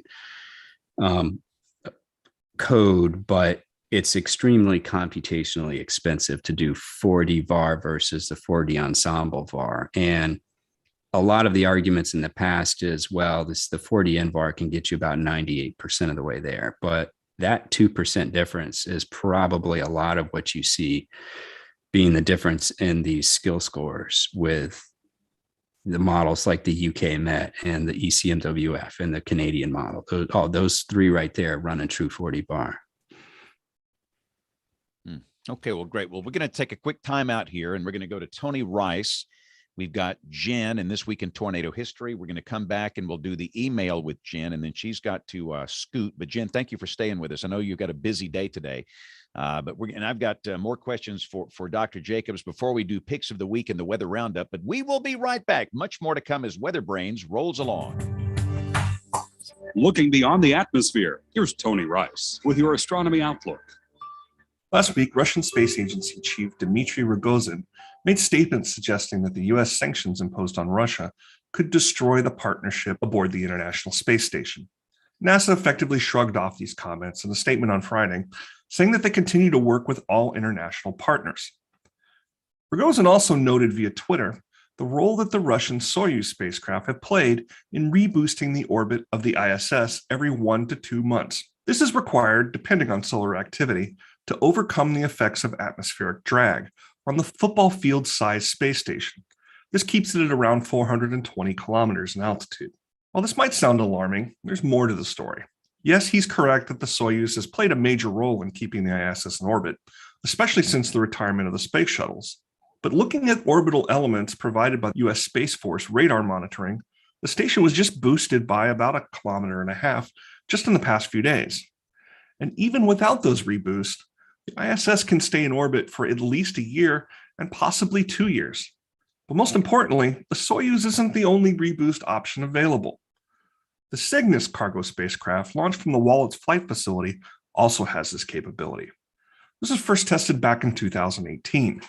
code, but it's extremely computationally expensive to do 4D VAR versus the 4D Ensemble VAR. And a lot of the arguments in the past is, well, the 4D NVAR can get you about 98% of the way there. But that 2% difference is probably a lot of what you see being the difference in these skill scores with the models like the UK Met and the ECMWF and the Canadian model. Those three right there run a true 4D VAR. Okay, well, great. Well, we're going to take a quick time out here, and we're going to go to Tony Rice. We've got Jen in This Week in Tornado History. We're going to come back and we'll do the email with Jen, and then she's got to scoot. But Jen, thank you for staying with us. I know you've got a busy day today, but I've got more questions for Dr. Jacobs before we do picks of the week and the weather roundup. But we will be right back. Much more to come as WeatherBrains rolls along. Looking beyond the atmosphere, here's Tony Rice with your astronomy outlook. Last week, Russian Space Agency Chief Dmitry Rogozin made statements suggesting that the U.S. sanctions imposed on Russia could destroy the partnership aboard the International Space Station. NASA effectively shrugged off these comments in a statement on Friday, saying that they continue to work with all international partners. Rogozin also noted via Twitter the role that the Russian Soyuz spacecraft have played in reboosting the orbit of the ISS every 1 to 2 months. This is required, depending on solar activity, to overcome the effects of atmospheric drag on the football field-sized space station. This keeps it at around 420 kilometers in altitude. While this might sound alarming, there's more to the story. Yes, he's correct that the Soyuz has played a major role in keeping the ISS in orbit, especially since the retirement of the space shuttles. But looking at orbital elements provided by U.S. Space Force radar monitoring, the station was just boosted by about 1.5 kilometers just in the past few days. And even without those reboosts, the ISS can stay in orbit for at least a year and possibly 2 years. But most importantly, the Soyuz isn't the only reboost option available. The Cygnus cargo spacecraft, launched from the Wallops Flight Facility, also has this capability. This was first tested back in 2018,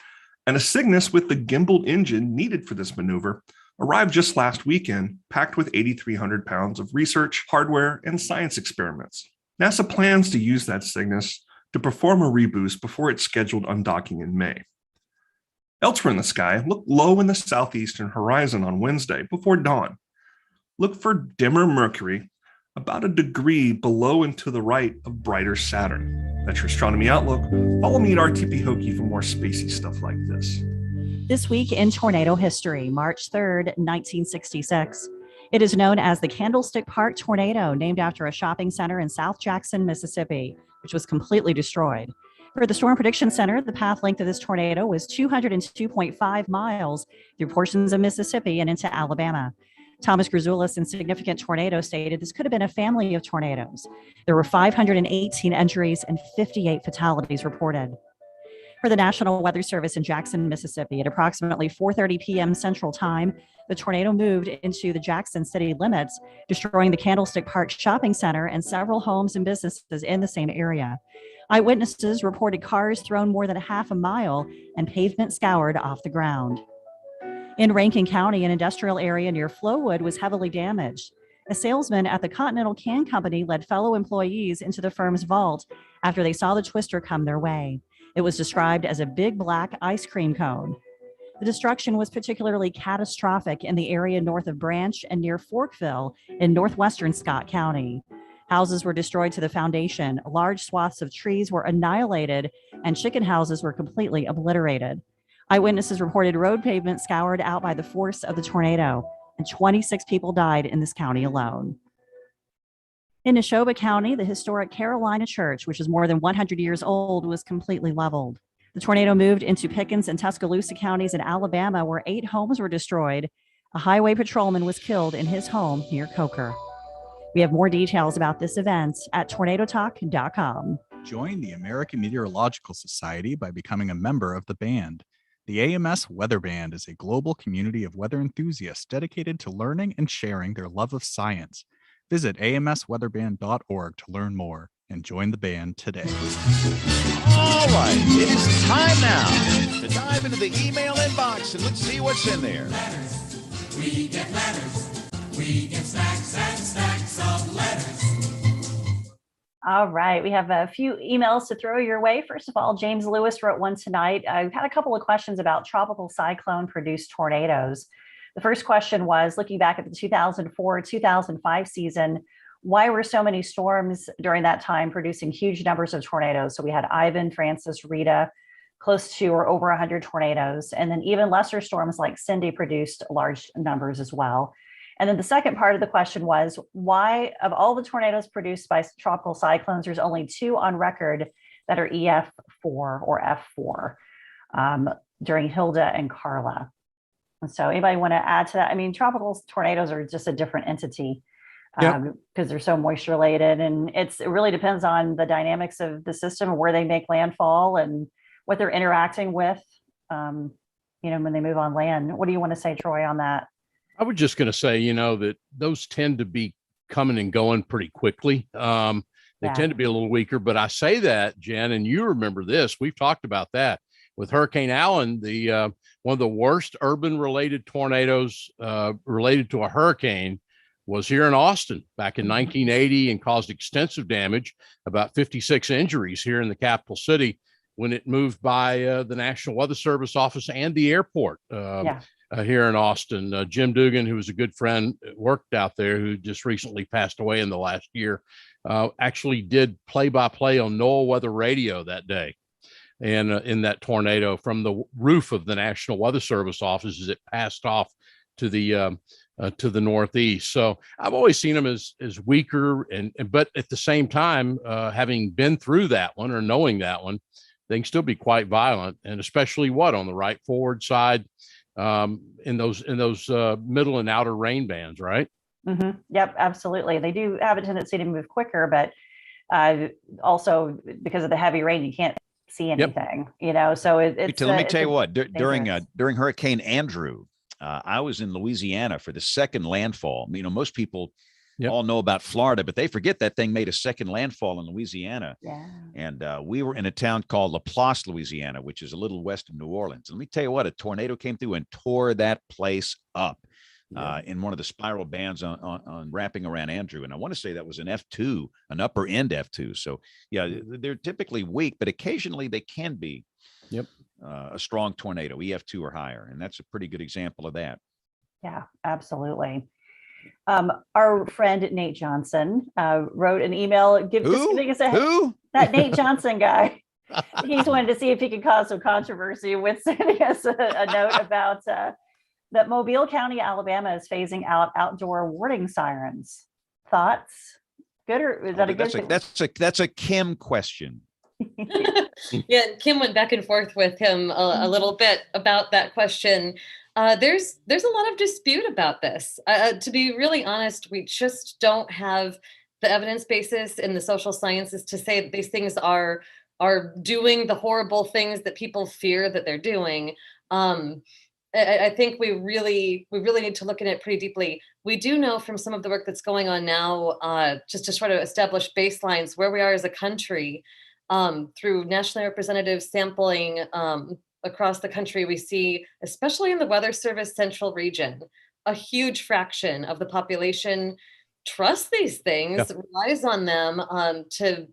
and a Cygnus with the gimbaled engine needed for this maneuver arrived just last weekend, packed with 8,300 pounds of research, hardware, and science experiments. NASA plans to use that Cygnus to perform a reboost before its scheduled undocking in May. Elsewhere in the sky, look low in the southeastern horizon on Wednesday before dawn. Look for dimmer Mercury, about 1 degree below and to the right of brighter Saturn. That's your astronomy outlook. Follow me at RTP Hokie for more spacey stuff like this. This week in tornado history, March 3rd, 1966. It is known as the Candlestick Park tornado, named after a shopping center in South Jackson, Mississippi, which was completely destroyed. For the Storm Prediction Center, the path length of this tornado was 202.5 miles through portions of Mississippi and into Alabama. Thomas Grzoulis in Significant Tornado stated this could have been a family of tornadoes. There were 518 injuries and 58 fatalities reported. For the National Weather Service in Jackson, Mississippi, at approximately 4:30 p.m. Central Time, the tornado moved into the Jackson city limits, destroying the Candlestick Park Shopping Center and several homes and businesses in the same area. Eyewitnesses reported cars thrown more than a half a mile and pavement scoured off the ground. In Rankin County, an industrial area near Flowood was heavily damaged. A salesman at the Continental Can Company led fellow employees into the firm's vault after they saw the twister come their way. It was described as a big black ice cream cone. The destruction was particularly catastrophic in the area north of Branch and near Forkville in northwestern Scott County. Houses were destroyed to the foundation, large swaths of trees were annihilated, and chicken houses were completely obliterated. Eyewitnesses reported road pavement scoured out by the force of the tornado, and 26 people died in this county alone. In Neshoba County, the historic Carolina Church, which is more than 100 years old, was completely leveled. The tornado moved into Pickens and Tuscaloosa counties in Alabama, where 8 homes were destroyed. A highway patrolman was killed in his home near Coker. We have more details about this event at tornadotalk.com. Join the American Meteorological Society by becoming a member of the band. The AMS Weather Band is a global community of weather enthusiasts dedicated to learning and sharing their love of science. Visit amsweatherband.org to learn more and join the band today. All right, it is time now to dive into the email inbox and let's see what's in there. Letters. We get letters. We get stacks and stacks of letters. All right, we have a few emails to throw your way. First of all, James Lewis wrote one tonight. I've had a couple of questions about tropical cyclone-produced tornadoes. The first question was, looking back at the 2004-2005 season, why were so many storms during that time producing huge numbers of tornadoes? So we had Ivan, Francis, Rita, close to or over 100 tornadoes. And then even lesser storms like Cindy produced large numbers as well. And then the second part of the question was, why, of all the tornadoes produced by tropical cyclones, there's only 2 on record that are EF4 or F4 during Hilda and Carla. And so anybody want to add to that? I mean, tropical tornadoes are just a different entity because they're so moisture related, and it really depends on the dynamics of the system, where they make landfall and what they're interacting with, when they move on land. What do you want to say, Troy, on that? I was just going to say, that those tend to be coming and going pretty quickly. They tend to be a little weaker, but I say that, Jen, and you remember this, we've talked about that with Hurricane Allen, one of the worst urban related tornadoes related to a hurricane was here in Austin back in 1980 and caused extensive damage, about 56 injuries here in the capital city when it moved by the National Weather Service office and the airport here in Austin. Jim Dugan, who was a good friend, worked out there, who just recently passed away in the last year, actually did play-by-play on NOAA Weather Radio that day. And in that tornado from the roof of the National Weather Service office as it passed off to the northeast. So I've always seen them as weaker, but at the same time, having been through that one or knowing that one, they can still be quite violent, and especially on the right forward side in those middle and outer rain bands, right? Mm-hmm. Yep, absolutely. They do have a tendency to move quicker, but also because of the heavy rain, you can't see anything, so it's let me tell you what, during Hurricane Andrew, I was in Louisiana for the second landfall. Most people all know about Florida, but they forget that thing made a second landfall in Louisiana. And we were in a town called Laplace, Louisiana, which is a little west of New Orleans. Let me tell you what, a tornado came through and tore that place up in one of the spiral bands on wrapping around Andrew. And I want to say that was an F2, an upper end F2. So they're typically weak, but occasionally they can be a strong tornado, EF2 or higher. And that's a pretty good example of that. Yeah, absolutely. Our friend Nate Johnson wrote an email giving us that Nate Johnson guy. He's wanted to see if he could cause some controversy with sending us a note about that Mobile County, Alabama is phasing out outdoor warning sirens. Thoughts? Good, or is that a good thing? That's a Kim question. Yeah, Kim went back and forth with him a little bit about that question. There's a lot of dispute about this. To be really honest, we just don't have the evidence basis in the social sciences to say that these things are doing the horrible things that people fear that they're doing. I think we really need to look at it pretty deeply. We do know from some of the work that's going on now, just to try to establish baselines where we are as a country, through nationally representative sampling across the country, we see, especially in the Weather Service Central region, a huge fraction of the population trusts these things, relies on them to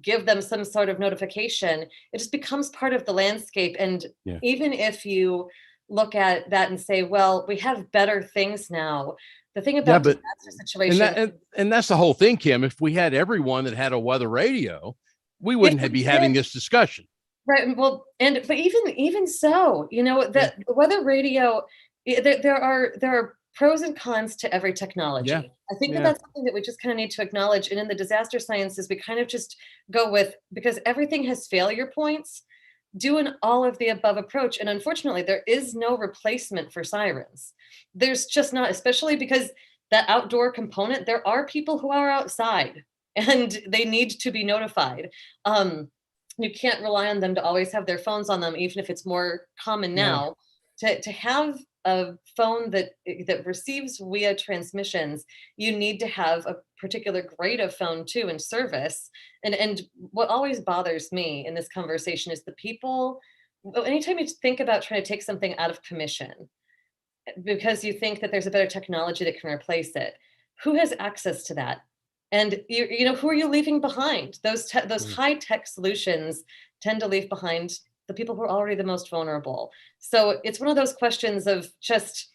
give them some sort of notification. It just becomes part of the landscape. And even if you look at that and say, well, we have better things now. The thing about disaster situations, and that's the whole thing, Kim. If we had everyone that had a weather radio, we wouldn't be having this discussion. Right. Well, but even so, the weather radio, there are pros and cons to every technology. Yeah. I think that's something that we just kind of need to acknowledge. And in the disaster sciences, we kind of just go with, because everything has failure points, do an all of the above approach. And unfortunately, there is no replacement for sirens. There's just not, especially because that outdoor component, there are people who are outside and they need to be notified. You can't rely on them to always have their phones on them, even if it's more common now. To have a phone that receives via transmissions, you need to have a particular grade of phone too in service. And what always bothers me in this conversation is the people, anytime you think about trying to take something out of commission because you think that there's a better technology that can replace it, who has access to that? And who are you leaving behind? Those high tech solutions tend to leave behind the people who are already the most vulnerable. So it's one of those questions of just,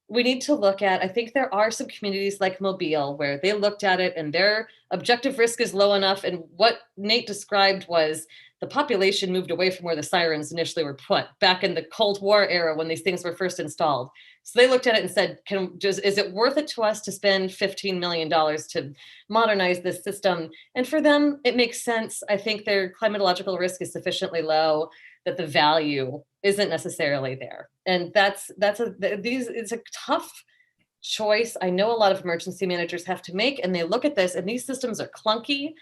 we need to look at, I think there are some communities like Mobile where they looked at it and their objective risk is low enough. And what Nate described was the population moved away from where the sirens initially were put back in the Cold War era when these things were first installed. So they looked at it and said, is it worth it to us to spend $15 million to modernize this system? And for them, it makes sense. I think their climatological risk is sufficiently low that the value isn't necessarily there. And it's a tough choice. I know a lot of emergency managers have to make, and they look at this and these systems are clunky,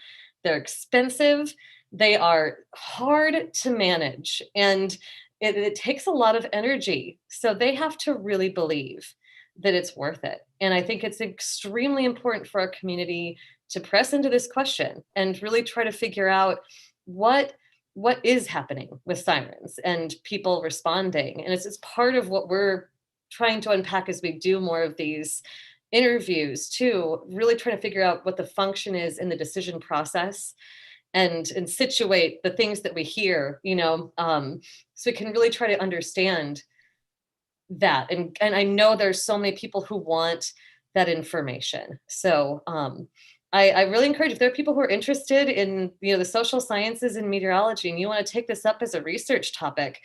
they're expensive, they are hard to manage, and it takes a lot of energy. So they have to really believe that it's worth it. And I think it's extremely important for our community to press into this question and really try to figure out what is happening with sirens and people responding. And it's part of what we're trying to unpack as we do more of these interviews too, really trying to figure out what the function is in the decision process and situate the things that we hear, so we can really try to understand that. And I know there's so many people who want that information. So I really encourage, if there are people who are interested in, the social sciences and meteorology, and you want to take this up as a research topic,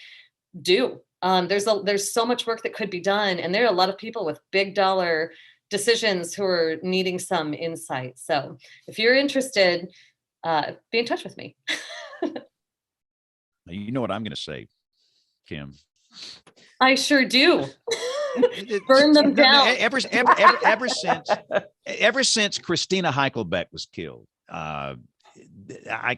do. There's so much work that could be done. And there are a lot of people with big dollar decisions who are needing some insight. So if you're interested, be in touch with me. You know what I'm going to say, Kim? I sure do. Burn them down. Ever since Christina Heichelbeck was killed, I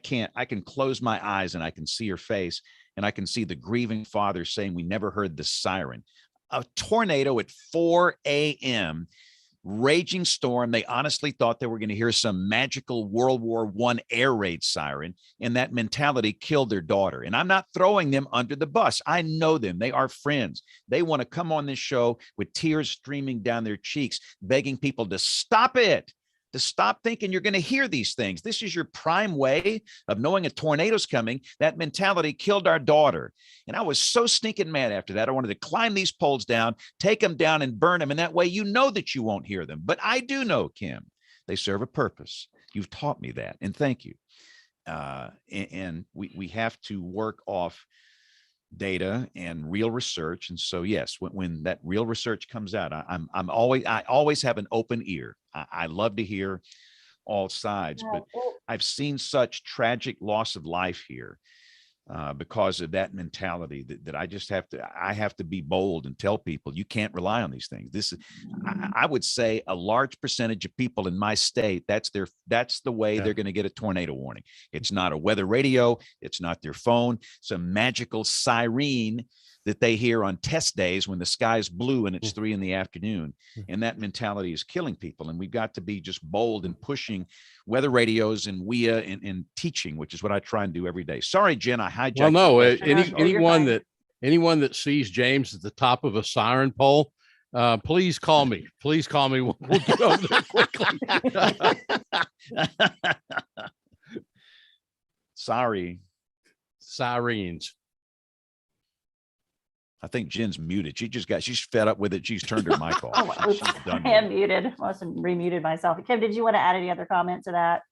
can close my eyes and I can see her face and I can see the grieving father saying, "We never heard the siren." A tornado at 4 a.m., raging storm. They honestly thought they were going to hear some magical World War I air raid siren, and that mentality killed their daughter. And I'm not throwing them under the bus. I know them. They are friends. They want to come on this show with tears streaming down their cheeks, begging people to stop it, to stop thinking you're going to hear these things. This is your prime way of knowing a tornado's coming. That mentality killed our daughter. And I was so stinking mad after that. I wanted to climb these poles down, take them down and burn them. And that way, you know that you won't hear them. But I do know, Kim, they serve a purpose. You've taught me that. And thank you. and we have to work off data and real research. And so, yes, when that real research comes out, I always have an open ear. I love to hear all sides, but I've seen such tragic loss of life here because of that mentality that I have to be bold and tell people you can't rely on these things. This is, I would say, a large percentage of people in my state, that's the way they're going to get a tornado warning. It's not a weather radio, it's not their phone, it's a magical siren that they hear on test days when the sky's blue and it's 3 p.m. And that mentality is killing people. And we've got to be just bold and pushing weather radios and WEA and teaching, which is what I try and do every day. Sorry, Jen, I hijacked. Well, no, your anyone that sees James at the top of a siren pole, please call me. Please call me. We'll get over there quickly. Sorry. Sirens. I think Jen's muted. She's fed up with it. She's turned her mic off. Oh, oops, I am muted. I wasn't remuted myself. Kim, did you want to add any other comment to that?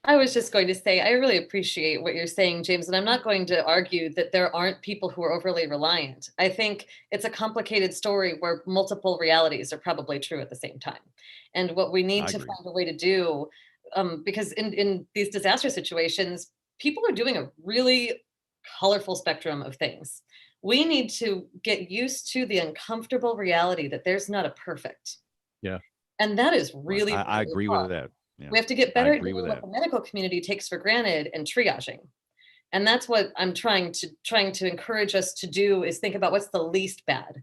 I was just going to say, I really appreciate what you're saying, James, and I'm not going to argue that there aren't people who are overly reliant. I think it's a complicated story where multiple realities are probably true at the same time. And what we need to find a way to do, because in these disaster situations, people are doing a really colorful spectrum of things. We need to get used to the uncomfortable reality that there's not a perfect. Yeah. And that is really, I agree with that. Yeah. We have to get better at doing what the medical community takes for granted and triaging. And that's what I'm trying to encourage us to do, is think about what's the least bad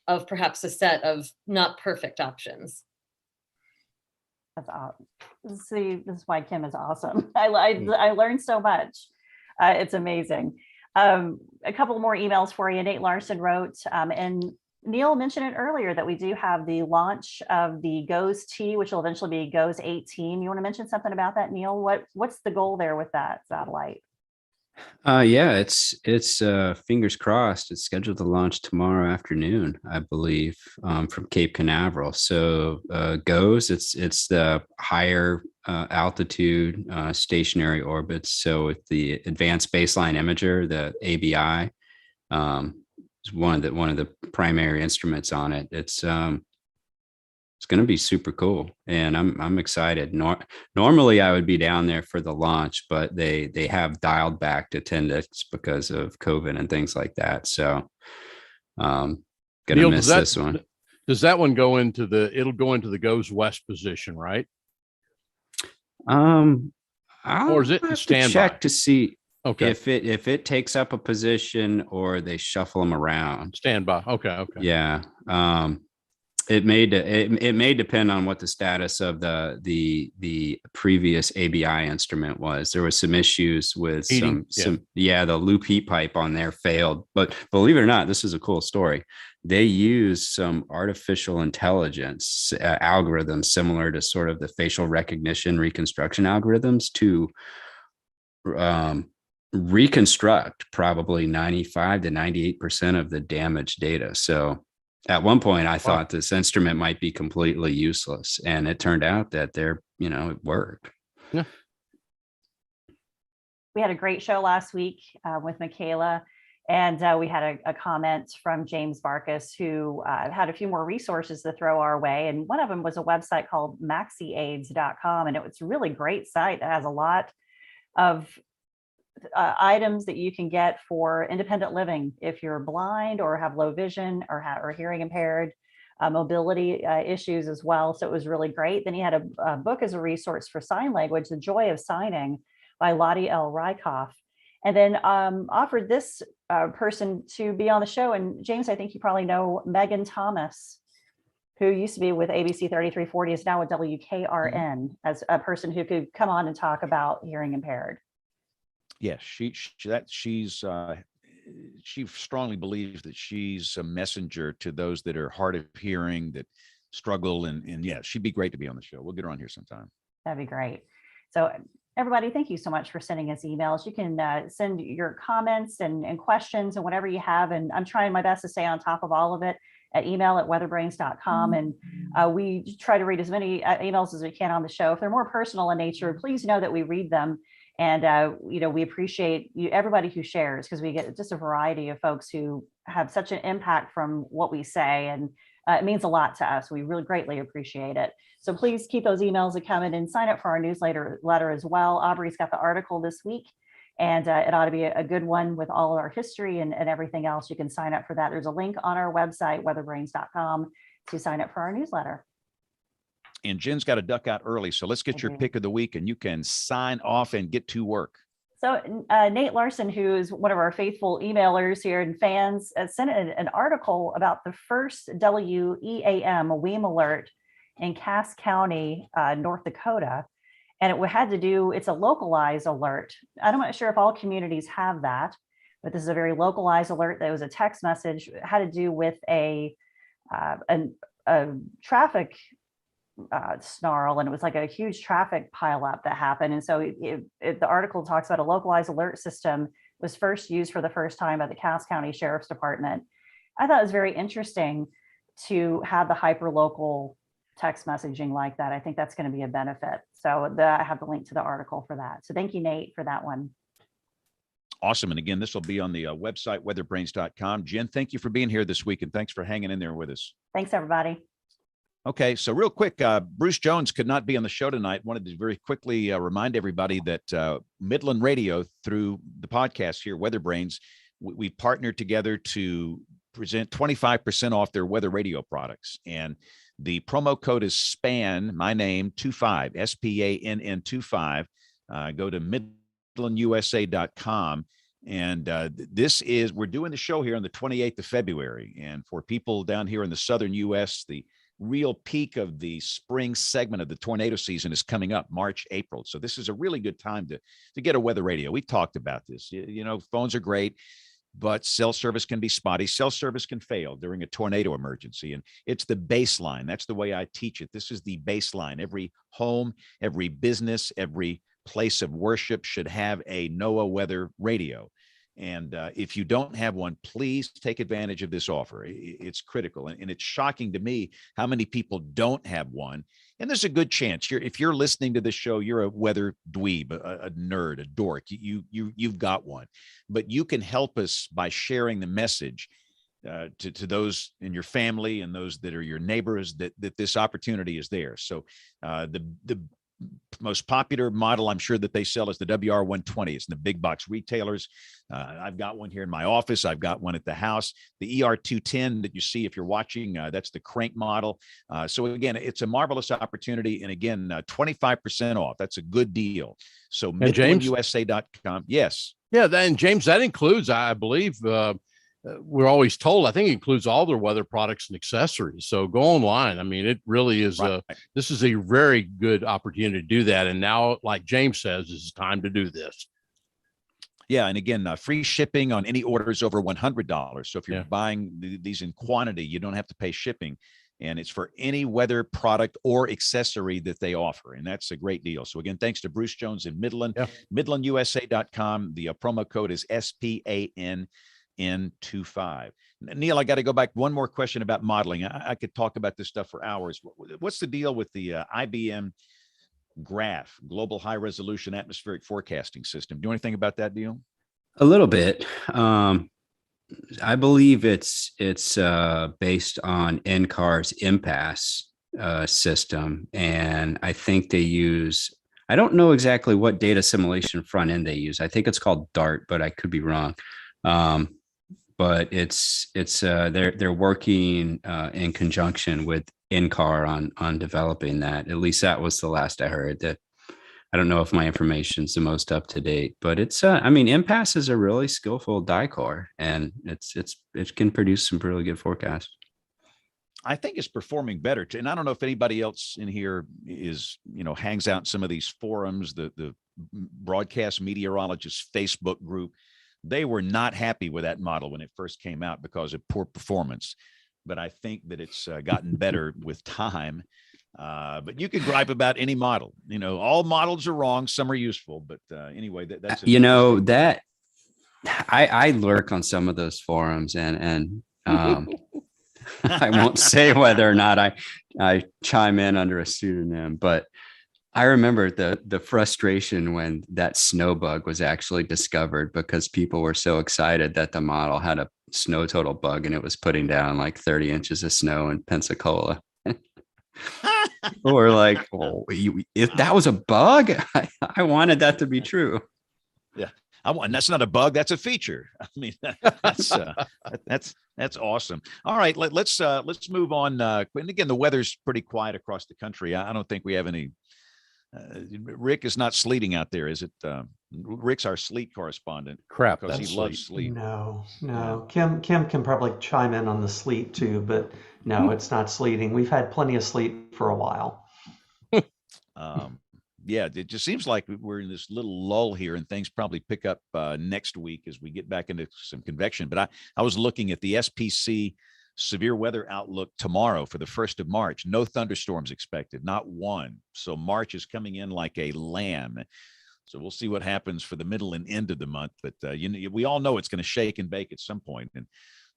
of perhaps a set of not perfect options. That's awesome. See, this is why Kim is awesome. I learned so much. It's amazing. A couple more emails for you. Nate Larson wrote, and Neil mentioned it earlier, that we do have the launch of the GOES T, which will eventually be GOES 18. You want to mention something about that, Neil? What's the goal there with that satellite? Yeah, it's fingers crossed. It's scheduled to launch tomorrow afternoon, I believe, from Cape Canaveral. So GOES, it's the higher altitude stationary orbits. So with the Advanced Baseline Imager, the ABI, is one of the primary instruments on it. It's going to be super cool, and I'm excited. Normally I would be down there for the launch, but they have dialed back attendance because of COVID and things like that. So gonna Neil, miss this one. Does that one go into it'll go into the GOES West position, right? Or is it standby? Check to see okay if it takes up a position or they shuffle them around. Standby. Okay. Yeah. It may depend on what the status of the previous ABI instrument was. There was some issues with the loop heat pipe on there failed. But believe it or not, this is a cool story. They use some artificial intelligence algorithms similar to sort of the facial recognition reconstruction algorithms to reconstruct probably 95 to 98% of the damaged data. So at one point, I thought this instrument might be completely useless, and it turned out that it worked. Yeah. We had a great show last week with Michaela, and we had a comment from James Barkus, who had a few more resources to throw our way. And one of them was a website called maxiaids.com, and it was a really great site that has a lot of items that you can get for independent living if you're blind or have low vision or hearing impaired, mobility issues as well. So it was really great. Then he had a book as a resource for sign language, The Joy of Signing by Lottie L. Rykoff, and then offered this person to be on the show. And James, I think you probably know Megan Thomas, who used to be with ABC 3340, is now with WKRN, as a person who could come on and talk about hearing impaired. Yes, she strongly believes that she's a messenger to those that are hard of hearing, that struggle, and yeah, she'd be great to be on the show. We'll get her on here sometime. That'd be great. So everybody, thank you so much for sending us emails. You can send your comments and questions and whatever you have, and I'm trying my best to stay on top of all of it. at email@weatherbrains.com. And we try to read as many emails as we can on the show. If they're more personal in nature, please know that we read them. And, we appreciate everybody who shares, because we get just a variety of folks who have such an impact from what we say. And it means a lot to us. We really greatly appreciate it. So please keep those emails coming and sign up for our newsletter as well. Aubrey's got the article this week, and it ought to be a good one with all of our history and everything else. You can sign up for that. There's a link on our website, weatherbrains.com, to sign up for our newsletter. And Jen's got to duck out early, so let's get your pick of the week, and you can sign off and get to work. So Nate Larson, who is one of our faithful emailers here and fans, sent an article about the first WEAM, a WEAM alert in Cass County, North Dakota. And it's a localized alert. I'm not sure if all communities have that, but this is a very localized alert. That was a text message. It had to do with a traffic snarl, and it was like a huge traffic pileup that happened. And so the article talks about a localized alert system was first used for the first time by the Cass County Sheriff's Department. I thought it was very interesting to have the hyper-local text messaging like that. I think that's going to be a benefit. So I have the link to the article for that. So thank you, Nate, for that one. Awesome. And again, this will be on the website, weatherbrains.com. Jen, thank you for being here this week, and thanks for hanging in there with us. Thanks, everybody. Okay, so real quick, Bruce Jones could not be on the show tonight. Wanted to very quickly remind everybody that Midland Radio, through the podcast here, WeatherBrains, we partnered together to present 25% off their weather radio products. And the promo code is SPAN, my name, 25, SPANN 25. Go to midlandusa.com. And we're doing the show here on the 28th of February. And for people down here in the southern U.S., the real peak of the spring segment of the tornado season is coming up, March, April. So this is a really good time to get a weather radio. We talked about this. Phones are great, but cell service can be spotty. Cell service can fail during a tornado emergency. And it's the baseline. That's the way I teach it. This is the baseline. Every home, every business, every place of worship should have a NOAA weather radio. And if you don't have one, please take advantage of this offer. It's critical. And it's shocking to me how many people don't have one. And there's a good chance if you're listening to this show, you're a weather dweeb, a nerd, a dork. You've got one. But you can help us by sharing the message to those in your family and those that are your neighbors that this opportunity is there. So the most popular model I'm sure that they sell is the WR120. It's in the big box retailers. I've got one here in my office. I've got one at the house. The ER210 that you see if you're watching, that's the crank model. So again, it's a marvelous opportunity. And again, 25% off. That's a good deal. So midlandusa.com. Yes. Yeah. And James, that includes, I believe, we're always told, I think it includes all their weather products and accessories. So go online. I mean, it really is this is a very good opportunity to do that. And now, like James says, it's time to do this. Yeah. And again, free shipping on any orders over $100. So if you're buying these in quantity, you don't have to pay shipping. And it's for any weather product or accessory that they offer. And that's a great deal. So again, thanks to Bruce Jones in Midland, midlandusa.com. The promo code is SPANN25. Neil, I got to go back. One more question about modeling. I could talk about this stuff for hours. What's the deal with the IBM GRAPH, Global High Resolution Atmospheric Forecasting System? Do you know anything about that deal? A little bit. I believe it's based on NCAR's impasse system, and I think they use. I don't know exactly what data assimilation front end they use. I think it's called DART, but I could be wrong. But they're working in conjunction with NCAR on developing that. At least that was the last I heard. That I don't know if my information's the most up to date, but it's impasse is a really skillful DICOR, and it can produce some really good forecasts. I think it's performing better too. And I don't know if anybody else in here hangs out in some of these forums, the broadcast meteorologists Facebook group. They were not happy with that model when it first came out because of poor performance. But I think that it's gotten better with time. But you can gripe about any model. All models are wrong. Some are useful. But anyway, that's that I lurk on some of those forums and I won't say whether or not I chime in under a pseudonym, but I remember the frustration when that snow bug was actually discovered because people were so excited that the model had a snow total bug and it was putting down like 30 inches of snow in Pensacola. People were like, "Oh, if that was a bug, I wanted that to be true." Yeah, and that's not a bug; that's a feature. I mean, that's awesome. All right, let's move on. And again, the weather's pretty quiet across the country. I don't think we have any. Rick is not sleeting out there, is it? Rick's our sleet correspondent. Crap, because that's he loves sleet. No. Yeah. Kim can probably chime in on the sleet too, but no, it's not sleeting. We've had plenty of sleet for a while. Yeah, it just seems like we're in this little lull here, and things probably pick up next week as we get back into some convection. But I was looking at the SPC severe weather outlook tomorrow for the 1st of March. No thunderstorms expected, not one. So March is coming in like a lamb. So we'll see what happens for the middle and end of the month. But we all know it's going to shake and bake at some point. And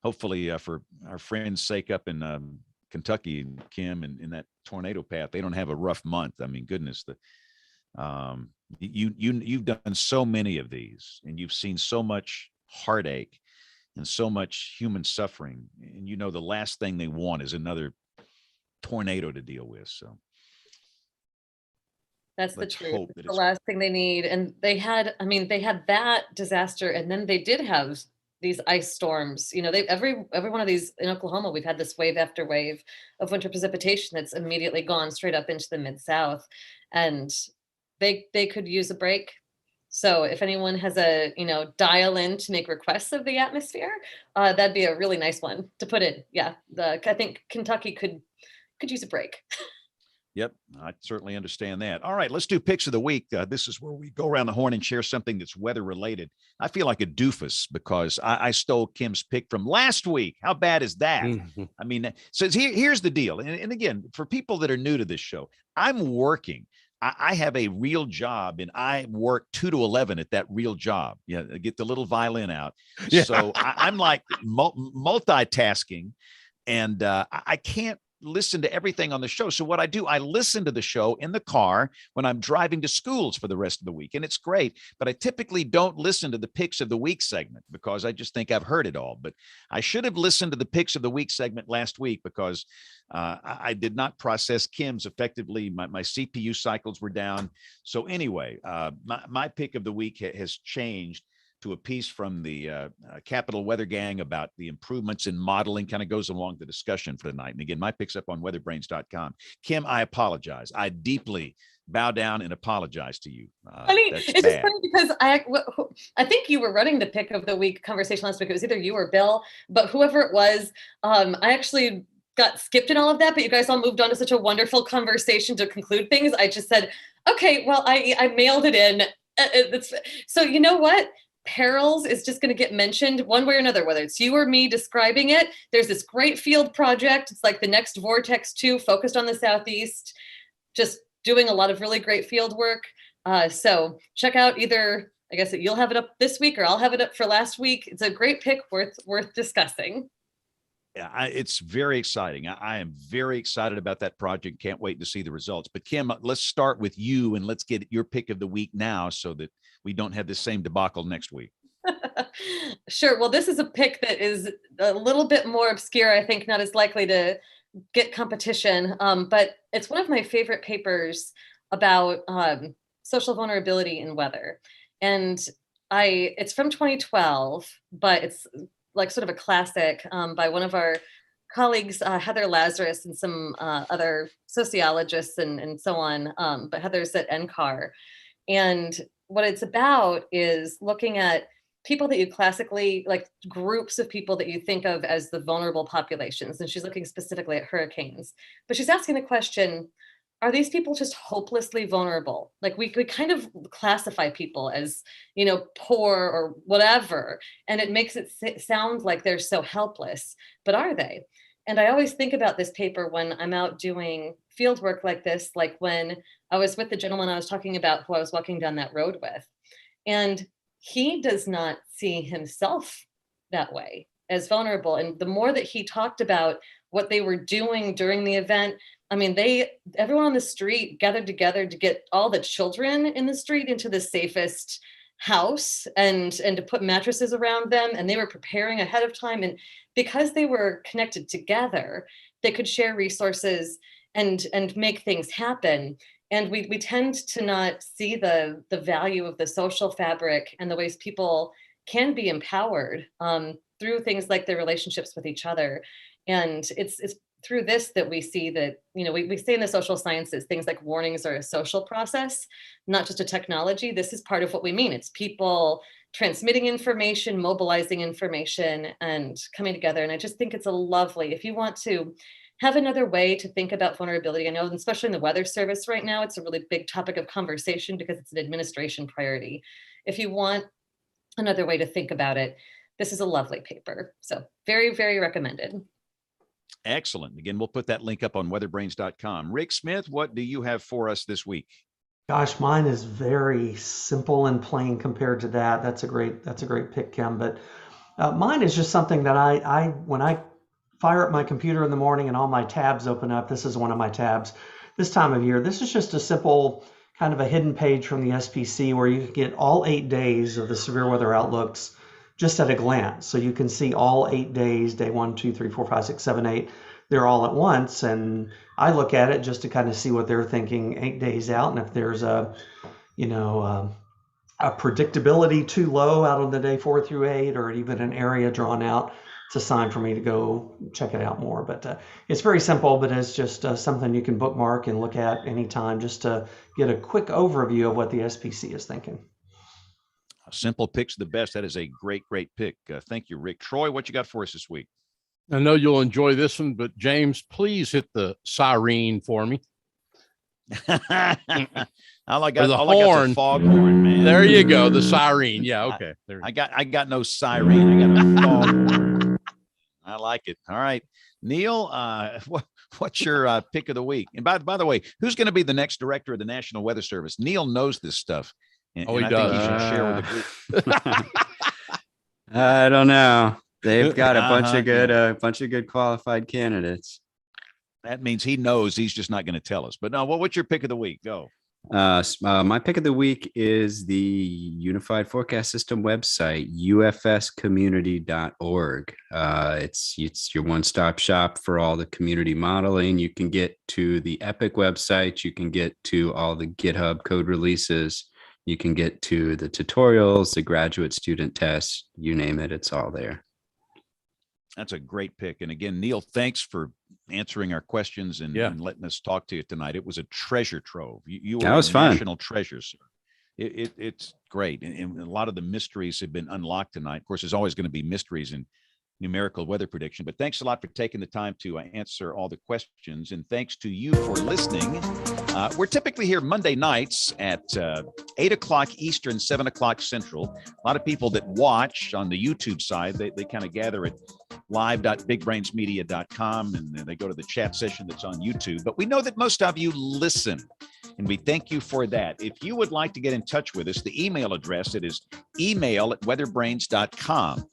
hopefully for our friends' sake up in Kentucky and Kim and in that tornado path, they don't have a rough month. I mean, goodness, you've done so many of these, and you've seen so much heartache and so much human suffering, and the last thing they want is another tornado to deal with. So that's the let's truth. hope It's that the last thing they need. And they had that disaster, and then they did have these ice storms. Every one of these in Oklahoma, we've had this wave after wave of winter precipitation that's immediately gone straight up into the Mid-South, and they could use a break. So if anyone has a, dial in to make requests of the atmosphere, that'd be a really nice one to put in. Yeah. I think Kentucky could use a break. Yep, I certainly understand that. All right, let's do picks of the week. This is where we go around the horn and share something that's weather related. I feel like a doofus because I stole Kim's pick from last week. How bad is that? Mhm. I mean, so here's the deal. And again, for people that are new to this show, I'm working. I have a real job, and I work 2 to 11 at that real job. Yeah, get the little violin out. Yeah. So I'm like multitasking, and I can't listen to everything on the show. So what I do, I listen to the show in the car when I'm driving to schools for the rest of the week, and it's great. But I typically don't listen to the picks of the week segment because I just think I've heard it all. But I should have listened to the picks of the week segment last week because I did not process Kim's effectively. My CPU cycles were down. So anyway, my pick of the week has changed to a piece from the Capital Weather Gang about the improvements in modeling, kind of goes along the discussion for tonight. And again, my pick's up on weatherbrains.com. Kim, I apologize. I deeply bow down and apologize to you. It's just funny because I think you were running the pick of the week conversation last week. It was either you or Bill, but whoever it was, I actually got skipped in all of that, but you guys all moved on to such a wonderful conversation to conclude things. I just said, okay, well, I mailed it in. So you know what? Perils is just going to get mentioned one way or another, whether it's you or me describing it. There's this great field project. It's like the next Vortex 2 focused on the Southeast, just doing a lot of really great field work. So check out either, I guess you'll have it up this week or I'll have it up for last week. It's a great pick worth discussing. Yeah, it's very exciting. I am very excited about that project. Can't wait to see the results. But Kim, let's start with you and let's get your pick of the week now so that we don't have the same debacle next week. Sure. Well, this is a pick that is a little bit more obscure, I think, not as likely to get competition, but it's one of my favorite papers about social vulnerability in weather. And it's from 2012, but it's like sort of a classic by one of our colleagues, Heather Lazarus, and some other sociologists and so on, but Heather's at NCAR. And what it's about is looking at people that you classically, like groups of people that you think of as the vulnerable populations. And she's looking specifically at hurricanes, but she's asking the question, are these people just hopelessly vulnerable? Like we kind of classify people as, poor or whatever, and it makes it sound like they're so helpless, but are they? And I always think about this paper when I'm out doing field work like this, like when I was with the gentleman I was talking about who I was walking down that road with, and he does not see himself that way as vulnerable. And the more that he talked about what they were doing during the event. I mean, everyone on the street gathered together to get all the children in the street into the safest house and to put mattresses around them. And they were preparing ahead of time. And because they were connected together, they could share resources and make things happen. And we tend to not see the value of the social fabric and the ways people can be empowered through things like their relationships with each other. And it's through this that we see that, we say in the social sciences, things like warnings are a social process, not just a technology. This is part of what we mean. It's people transmitting information, mobilizing information, and coming together. And I just think it's if you want to have another way to think about vulnerability. I know, especially in the Weather Service right now, it's a really big topic of conversation because it's an administration priority. If you want another way to think about it, this is a lovely paper. So very, very recommended. Excellent. Again, we'll put that link up on weatherbrains.com. Rick Smith, what do you have for us this week? Gosh, mine is very simple and plain compared to that. That's a great pick, Kim. But mine is just something that when I fire up my computer in the morning and all my tabs open up, this is one of my tabs this time of year. This is just a simple kind of a hidden page from the SPC where you can get all 8 days of the severe weather outlooks just at a glance. So you can see all 8 days, day 1, 2, 3, 4, 5, 6, 7, 8. They're all at once. And I look at it just to kind of see what they're thinking 8 days out. And if there's a predictability too low out on the day 4 through 8, or even an area drawn out, it's a sign for me to go check it out more. But it's very simple, but it's just something you can bookmark and look at anytime just to get a quick overview of what the SPC is thinking. Simple picks the best. That is a great pick. Thank you, Rick. Troy, what you got for us this week? I know you'll enjoy this one, but James, please hit the siren for me. All I got is a foghorn, man. There you go. The siren. Yeah. Okay. I got no siren. I got a foghorn. I like it. All right, Neil, what's your pick of the week? And by the way, who's going to be the next director of the National Weather Service? Neil knows this stuff. And he I does. think he should share with the group. I don't know. They've got a bunch of good qualified candidates. That means he knows. He's just not going to tell us. But no, what's your pick of the week? Go. My pick of the week is the Unified Forecast System website, ufscommunity.org. It's your one-stop shop for all the community modeling. You can get to the EPIC website. You can get to all the GitHub code releases. You can get to the tutorials, the graduate student tests, you name it, it's all there. That's a great pick. And again, Neil, thanks for answering our questions and letting us talk to you tonight. It was a treasure trove. You were national treasures. It's great. And a lot of the mysteries have been unlocked tonight. Of course, there's always going to be mysteries in numerical weather prediction, but thanks a lot for taking the time to answer all the questions. And thanks to you for listening. We're typically here Monday nights at 8 o'clock Eastern, 7 o'clock Central. A lot of people that watch on the YouTube side, they kind of gather at live.bigbrainsmedia.com and they go to the chat session that's on YouTube. But we know that most of you listen, and we thank you for that. If you would like to get in touch with us, the email address, it is email@weatherbrains.com.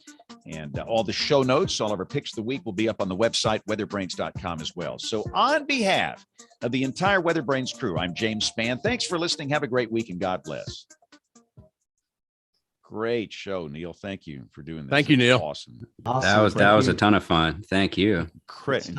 And all the show notes, all of our picks of the week will be up on the website, weatherbrains.com as well. So on behalf of the entire WeatherBrains crew, I'm James Spann. Thanks for listening. Have a great week and God bless. Great show, Neil. Thank you for doing this. Thank you, Neil. Awesome. That was a ton of fun. Thank you. Great.